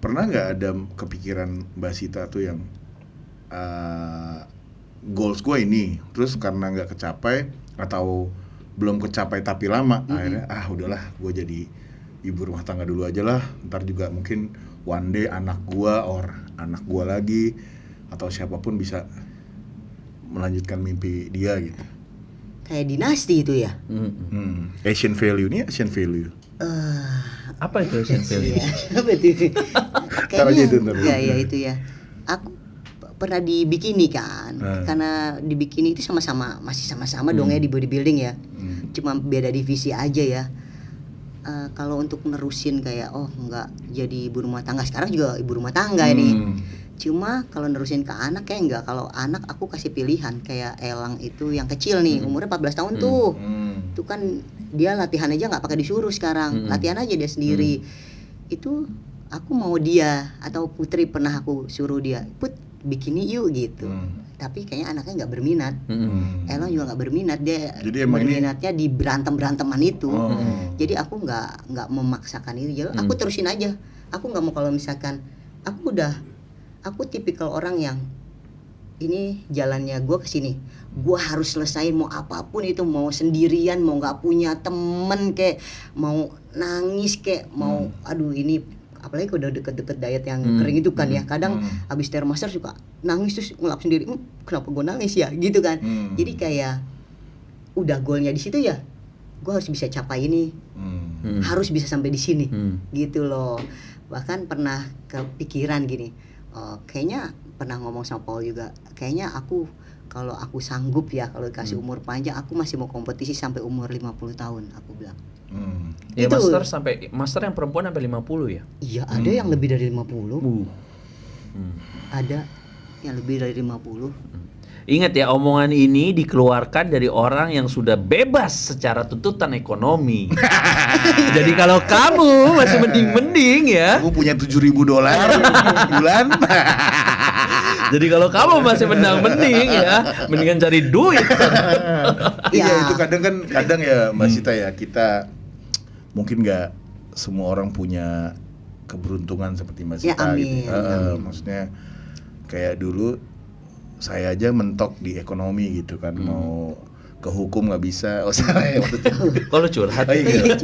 Pernah nggak ada kepikiran Mbak Sita tuh yang goals gue ini, terus karena nggak kecapai atau belum kecapai tapi lama, akhirnya udahlah gue jadi ibu rumah tangga dulu aja lah, ntar juga mungkin one day anak gue anak gue lagi atau siapapun bisa melanjutkan mimpi dia gitu. Kayak dinasti itu ya. Asian value nih, Asian value. Apa itu Asian value? Iya. Apa itu? Ntar aja itu, ntar. Ya itu ya. Aku pernah di bikini kan, karena di bikini itu masih sama-sama dong ya di bodybuilding ya, cuma beda divisi aja ya. Kalau untuk nerusin kayak nggak jadi ibu rumah tangga, sekarang juga ibu rumah tangga ini. Cuma kalau nerusin ke anak kayak enggak. Kalau anak aku kasih pilihan kayak Elang itu yang kecil nih, umurnya 14 tahun tuh. Itu kan dia latihan aja nggak pakai disuruh sekarang, latihan aja dia sendiri. Itu aku mau dia atau Putri pernah aku suruh dia, Put bikini yuk gitu. Tapi kayaknya anaknya nggak berminat. Elang juga nggak berminat, dia Jadi emang berminatnya di beranteman itu. Jadi aku nggak memaksakan itu. Jadi aku terusin aja. Aku nggak mau kalau misalkan aku tipikal orang yang ini jalannya gue kesini, gue harus selesain mau apapun itu, mau sendirian, mau nggak punya temen, kayak mau nangis, kayak mau aduh ini. Apalagi kalau udah deket-deket diet yang kering itu kan ya, kadang habis Stairmaster suka nangis terus ngelap sendiri, kenapa gue nangis ya gitu kan. Jadi kayak udah goalnya di situ ya, gue harus bisa capai ini, harus bisa sampai di sini gitu loh. Bahkan pernah kepikiran gini, kayaknya pernah ngomong sama Paul juga, kayaknya kalau aku sanggup ya, kalau dikasih umur panjang, aku masih mau kompetisi sampai umur 50 tahun, aku bilang. Ya master yang perempuan sampai 50 ya? Iya, ada yang lebih dari 50. Ada yang lebih dari 50. Ingat ya, omongan ini dikeluarkan dari orang yang sudah bebas secara tuntutan ekonomi. Jadi kalau kamu masih mending-mending ya. Aku punya $7.000 bulan. Jadi kalau kamu masih mending ya, mendingan cari duit. Iya, itu kadang ya Mbak Sita ya, kita mungkin nggak semua orang punya keberuntungan seperti Mbak Sita gitu. Maksudnya kayak dulu saya aja mentok di ekonomi gitu kan, mau ke hukum nggak bisa. Salah ya waktu itu. Kalau curhat. Iya.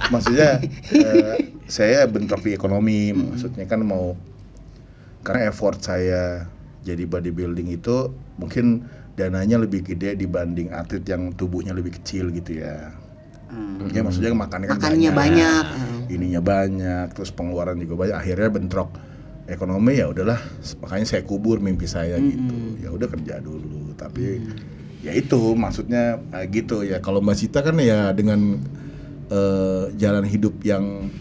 Maksudnya saya bentrok di ekonomi, maksudnya kan karena effort saya jadi bodybuilding itu mungkin dananya lebih gede dibanding atlet yang tubuhnya lebih kecil gitu ya. Ya maksudnya makannya banyak. Ininya banyak, terus pengeluaran juga banyak, akhirnya bentrok ekonomi. Ya udahlah, makanya saya kubur mimpi saya gitu. Ya udah kerja dulu, tapi ya itu maksudnya gitu ya. Kalau Mbak Sita kan ya dengan jalan hidup yang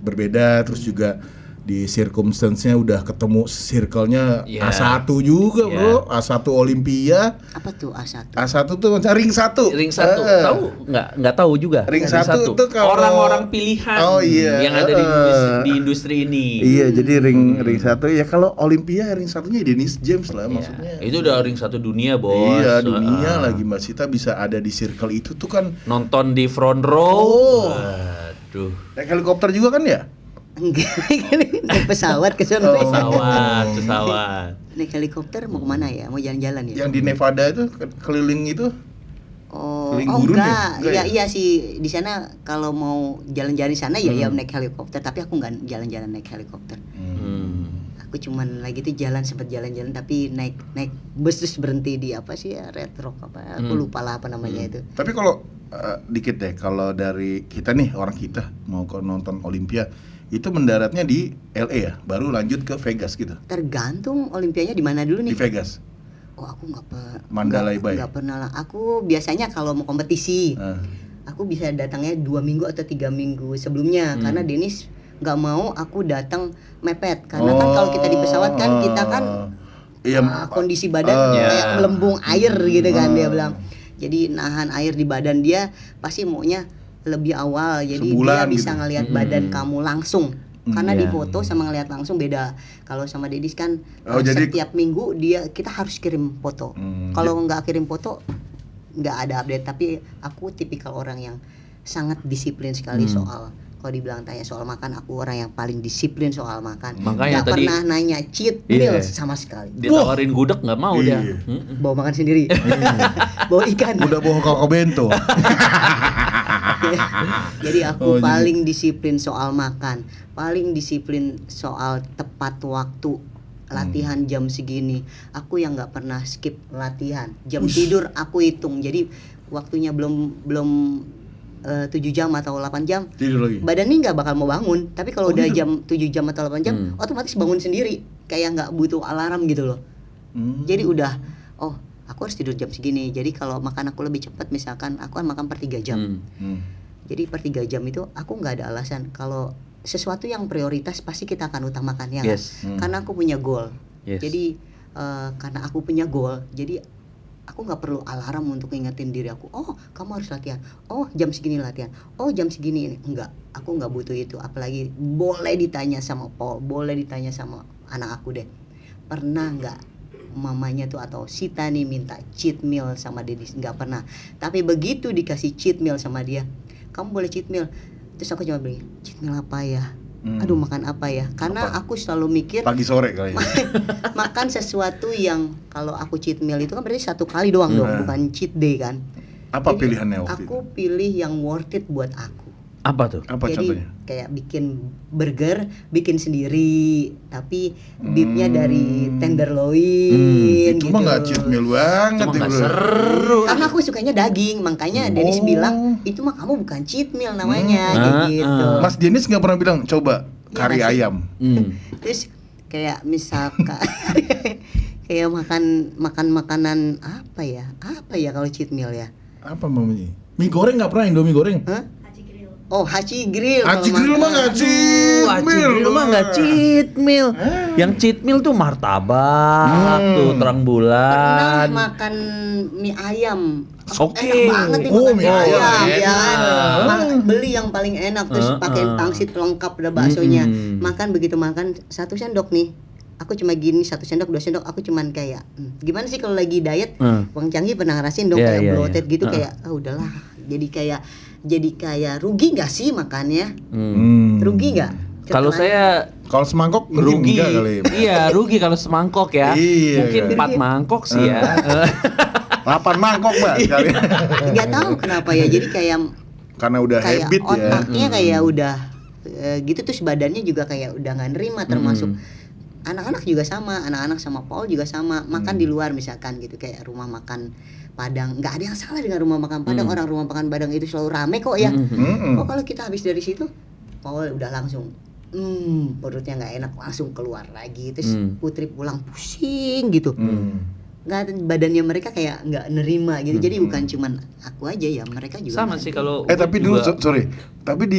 berbeda, terus juga di circumstance-nya udah ketemu circle-nya A1 juga bro, A1 Olimpia. Apa tuh A1? A1 tuh ring 1. Ring 1, tahu nggak tahu juga. Ring 1 itu kalau orang-orang pilihan yang ada di industri ini. Iya, jadi ring 1 ya. Kalau Olimpia ring 1-nya Dennis James lah maksudnya. Itu udah ring 1 dunia, Bos. Iya, dunia lagi. Mbak Sita bisa ada di circle itu tuh kan, nonton di front row. Aduh. Naik helikopter juga kan ya? Enggak, naik pesawat ke sana. Pesawat. Naik helikopter mau kemana ya? Mau jalan-jalan ya? Yang di Nevada itu keliling itu? Keliling gurun enggak. ya? Iya sih, di sana kalau mau jalan-jalan di sana ya naik helikopter, tapi aku enggak jalan-jalan naik helikopter. Aku cuman lagi tuh sempat jalan-jalan tapi naik bus terus berhenti di apa sih ya, Red Rock apa? Aku lupa lah apa namanya itu. Tapi kalau dikit deh, kalau dari kita nih, orang kita mau nonton Olimpia itu mendaratnya di LA ya, baru lanjut ke Vegas gitu. Tergantung Olimpianya di mana dulu nih. Di Vegas. Aku Mandalay Bay. Nggak pernah lah. Aku biasanya kalau mau kompetisi, aku bisa datangnya 2 minggu atau 3 minggu sebelumnya, karena Dennis nggak mau aku datang mepet, karena kan kalau kita di pesawat kan kita kan kondisi badan kayak melembung air gitu kan dia bilang. Jadi nahan air di badan dia pasti maunya lebih awal, jadi sebulan dia bisa gitu. ngelihat badan kamu langsung. Karena di foto sama ngelihat langsung beda. Kalau sama Dedis kan setiap minggu kita harus kirim foto. Kalau nggak kirim foto nggak ada update. Tapi aku tipikal orang yang sangat disiplin sekali soal. Kalau dibilang tanya soal makan, aku orang yang paling disiplin soal makan. Makanya nggak pernah nanya cheat meal sama sekali. Ditawarin gudeg nggak mau dia. Bawa makan sendiri. Bawa ikan. Udah bawa kakak bento. Jadi aku paling disiplin soal makan, paling disiplin soal tepat waktu. Latihan jam segini, aku yang nggak pernah skip latihan. Jam tidur aku hitung, jadi waktunya belum 7 jam atau 8 jam tidur lagi. Badan ini nggak bakal mau bangun. Tapi kalau udah jam 7 jam atau 8 jam otomatis bangun sendiri. kayak nggak butuh alarm gitu loh. Jadi udah, oh aku harus tidur jam segini. Jadi kalau makan aku lebih cepat, misalkan aku kan makan per 3 jam. Jadi per 3 jam itu aku nggak ada alasan. Kalau sesuatu yang prioritas pasti kita akan utamakan ya kan? Karena aku punya goal. Jadi karena aku punya goal, jadi aku nggak perlu alarm untuk ngingetin diri aku, oh kamu harus latihan, oh jam segini latihan, oh jam segini ini. Enggak, aku nggak butuh itu. Apalagi boleh ditanya sama Paul, boleh ditanya sama anak aku deh, pernah nggak mamanya tuh atau Sita nih minta cheat meal sama Dedis? Nggak pernah. Tapi begitu dikasih cheat meal sama dia, kamu boleh cheat meal, terus aku cuma bilang, cheat meal apa ya? Aduh, makan apa ya? Karena aku selalu mikir pagi sore kali ya. makan sesuatu yang kalau aku cheat meal itu kan berarti 1 kali doang dong, bukan cheat day kan. Apa Jadi, pilihannya waktu itu? aku pilih yang worth it buat aku. Apa tuh? Apa Jadi contohnya? kayak bikin burger, bikin sendiri, tapi beefnya dari tenderloin Itu gitu. mah nggak cheat meal banget Cuma ya, nggak bro. seru. Karena aku sukanya daging, makanya Dennis bilang itu mah kamu bukan cheat meal namanya, kayak gitu. Mas Dennis nggak pernah bilang coba kari nggak sih? ayam. Terus kayak misalkan kayak makan makanan apa ya kalau cheat meal ya? Apa mamanya? Mie goreng nggak pernah, Indomie goreng. Hah? Oh, Haji Grill. Haji kalau Grill mah makan. nggak cheat Haji meal. Grill mah nggak cheat meal. Yang cheat meal tuh martabak, tuh terang Pernah bulan. makan mie ayam. Oke. Enak banget nih Oh, makan mie ayam ya. enak. Beli yang paling enak terus pakai pangsit lengkap ada baksonya. Makan begitu makan 1 sendok nih. Aku cuma gini 1 sendok 2 sendok aku cuman kayak gimana sih kalau lagi diet? Bang Canggih pernah ngerasain dong Iya, kayak iya, bloated iya. gitu kayak udahlah. Jadi kayak rugi nggak sih makannya? Rugi nggak? Kalau saya Kalau semangkok mungkin rugi, enggak kali. iya rugi kalau semangkok ya. Iya, Mungkin iya. 4 mangkok sih ya. 8 mangkok mbak sekali. nggak tahu kenapa ya. Jadi Karena udah kayak habit ya. otaknya kayak udah gitu, terus badannya juga kayak udah nggak nerima, termasuk anak-anak juga sama, anak-anak sama Paul juga sama, makan di luar misalkan gitu kayak rumah makan Padang, nggak ada yang salah dengan rumah makan Padang, orang rumah makan Padang itu selalu rame kok ya. Kok kalau kita habis dari situ, Paul udah langsung perutnya nggak enak, langsung keluar lagi, terus Putri pulang pusing gitu. Nggak, badannya mereka kayak nggak nerima gitu. Jadi bukan cuman aku aja ya, mereka juga Sama sih kalau Tapi dulu juga- sorry, tapi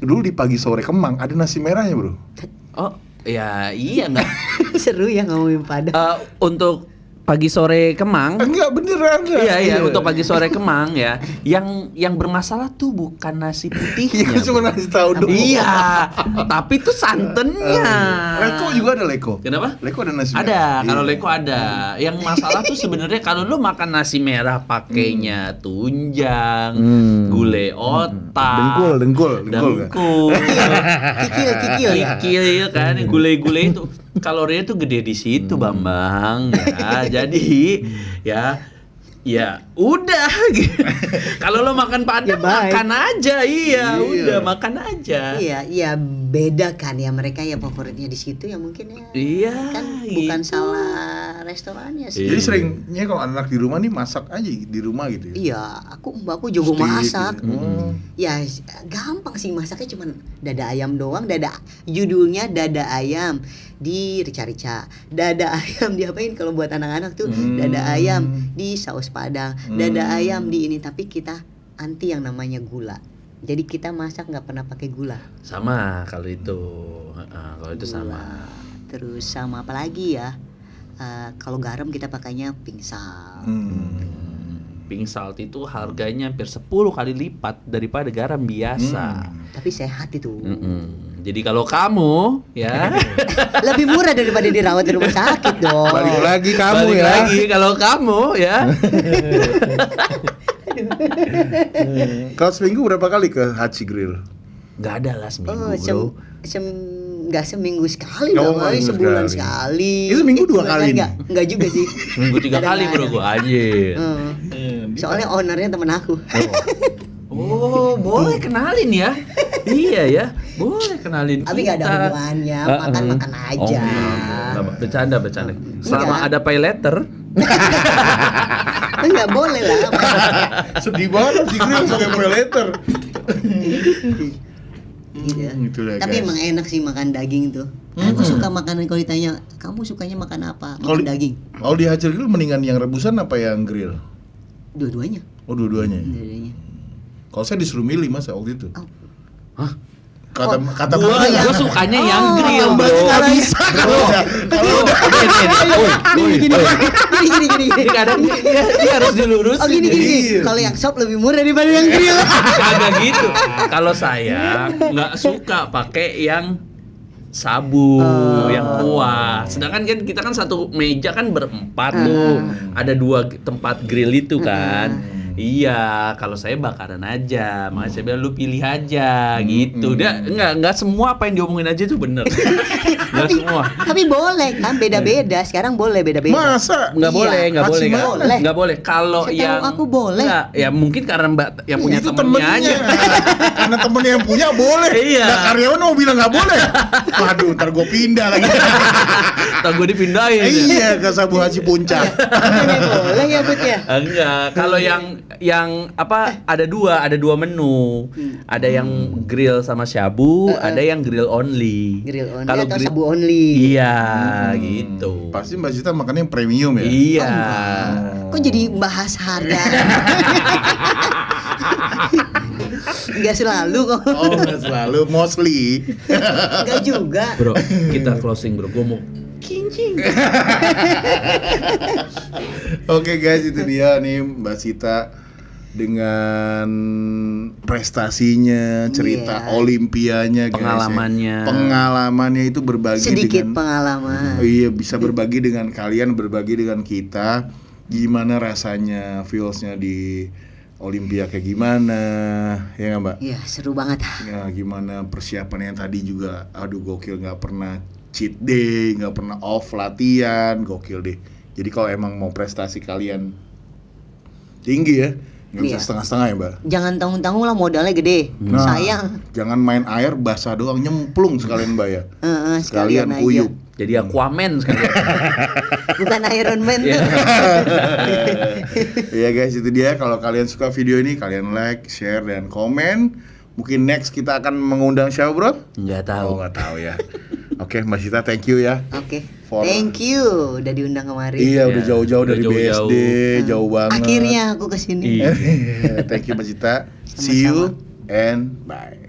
dulu di pagi sore Kemang ada nasi merahnya bro. Oh, ya iya enggak. seru ya ngomongin Padang. Untuk pagi sore Kemang. Enggak beneran. Iya, untuk pagi sore Kemang ya. Yang bermasalah tuh bukan nasi Iya, putihnya. gue cuma ngasih tahu dong. Iya, tapi tuh santannya. Leko juga ada leko. Kenapa? Leko ada nasi merah. Ada, kalau Iya. leko ada. Yang masalah tuh sebenarnya kalau lu makan nasi merah pakainya tunjang, gulai otak, Dengkul kan. kikil kan, gulai-gulai itu kalorinya tuh gede di situ, Bambang ya. Jadi ya udah gitu. Kalau lo makan Padang Ya, baik. makan aja, Iya. udah makan aja. Iya, beda kan ya, mereka ya favoritnya di situ ya mungkin ya. Iya, Kan bukan gitu. salah restorannya sih. Jadi seringnya kalau anak di rumah nih masak aja di rumah gitu ya. Iya, mbakku jago Steak masak. gitu. Ya gampang sih masaknya, cuman dada ayam doang, judulnya dada ayam di rica-rica. Dada ayam diapain kalau buat anak-anak tuh? Dada ayam di saus Padang, dada ayam di ini, tapi kita anti yang namanya gula. Jadi kita masak nggak pernah pakai gula. Sama kalau itu. Kalau itu Gula. sama. Terus sama apa lagi ya? Kalau garam kita pakainya pink salt. Pink salt itu harganya hampir 10 kali lipat daripada garam biasa. Tapi sehat itu. Jadi kalau kamu ya Lebih murah daripada dirawat di rumah sakit dong. Balik lagi kamu balik ya. lagi kalau kamu ya. Kalau seminggu berapa kali ke Haji Grill? Nggak ada lah seminggu, Oh, bro. nggak seminggu sekali Oh, dong, nggak seminggu sebulan sekali. sekali. Itu seminggu 2 kali Enggak juga sih. Seminggu 3 kali bro gua anjir. Soalnya ownernya temen aku. Oh, boleh kenalin ya. Iya ya, boleh kenalin. Tapi nggak ada kita. hubungannya, makan-makan aja. Bercanda. Selama ada pay letter. Enggak boleh lah. Sedih banget Haji Grill sampai pay letter. gitu. Itu lah, Tapi guys. emang enak sih makan daging tuh. Aku suka makanan, kalau ditanya kamu sukanya makan apa? Kalau Makan daging. Kalau di hasil grill mendingan yang rebusan apa yang grill? Dua-duanya. Oh, dua-duanya. Dua-duanya. Kalau saya disuruh milih Mas waktu itu. Oh. Hah? Kata Gua sukanya yang grill, bro. Nggak bisa. Kalau udah Gini. Jadi kadang dia harus dilurusin. Oh gini. Iya. Kalau yang sop lebih murah daripada yang grill. Kagak gitu. Kalau saya nggak suka pakai yang sabu, yang kuah. Sedangkan kan kita kan satu meja kan berempat tuh. Ada 2 tempat grill itu kan. Iya, kalau saya bakaran aja. Makanya saya bilang lu pilih aja gitu. Dia enggak semua apa yang diomongin aja itu bener. Enggak semua. Tapi boleh kan, beda-beda. Sekarang boleh beda-beda. Masa? Enggak Iya. boleh, enggak boleh. Hatsima Nggak- boleh. Nggak boleh. Kalau Setahu yang aku boleh. Nggak, ya mungkin karena Mbak yang punya itu temennya aja. Karena temennya yang punya boleh. Iya. Nah, karyawan mau bilang nggak boleh. Waduh, ntar gue pindah lagi. Ntar gue dipindahin. Iya, ke Sabu Haji Puncak. Boleh ya Bet ya. Enggak, kalau yang apa ada dua menu. Ada yang grill sama shabu, ada yang grill only. Grill only Kalau atau grill- sabu only. Iya, gitu. Pasti Mbak Zita makannya yang premium ya. Iya. Kok jadi bahas harga? Enggak selalu kok. Oh, nggak selalu, mostly. Enggak juga. Bro, kita closing, bro. Gue mau kincing. Oke guys, itu dia nih Mbak Zita dengan prestasinya, cerita Iya. olimpianya, guys, ya. Pengalamannya. Pengalamannya itu berbagi Sedikit dengan pengalaman. Iya, bisa berbagi dengan kalian, berbagi dengan kita gimana rasanya, feelsnya di Olimpia kayak gimana, ya nggak Mbak? Iya, seru banget. Ya gimana persiapan yang tadi juga, aduh gokil, nggak pernah cheat day, nggak pernah off latihan, gokil deh. Jadi kalau emang mau prestasi kalian tinggi ya, nggak bisa Iya. setengah-setengah ya Mbak. Jangan tanggung-tanggung lah, modalnya gede. Nah, Sayang. jangan main air basah doang, nyemplung sekalian Mbak ya. Sekalian aja. kuyup. Jadi Aquaman sekali. Bukan Iron Man Iya. tuh. Ya guys, itu dia. Kalau kalian suka video ini, kalian like, share, dan komen. Mungkin next kita akan mengundang siapa bro? Nggak Oh tahu. nggak tahu ya. Oke Mbak Zita, thank you ya. Oke. For- Thank you udah diundang kemarin. Iya, udah Iya, jauh-jauh udah dari jauh-jauh. BSD, jauh banget. Akhirnya aku kesini. Iya. Thank you Mbak Zita. See you Sama-sama. and bye.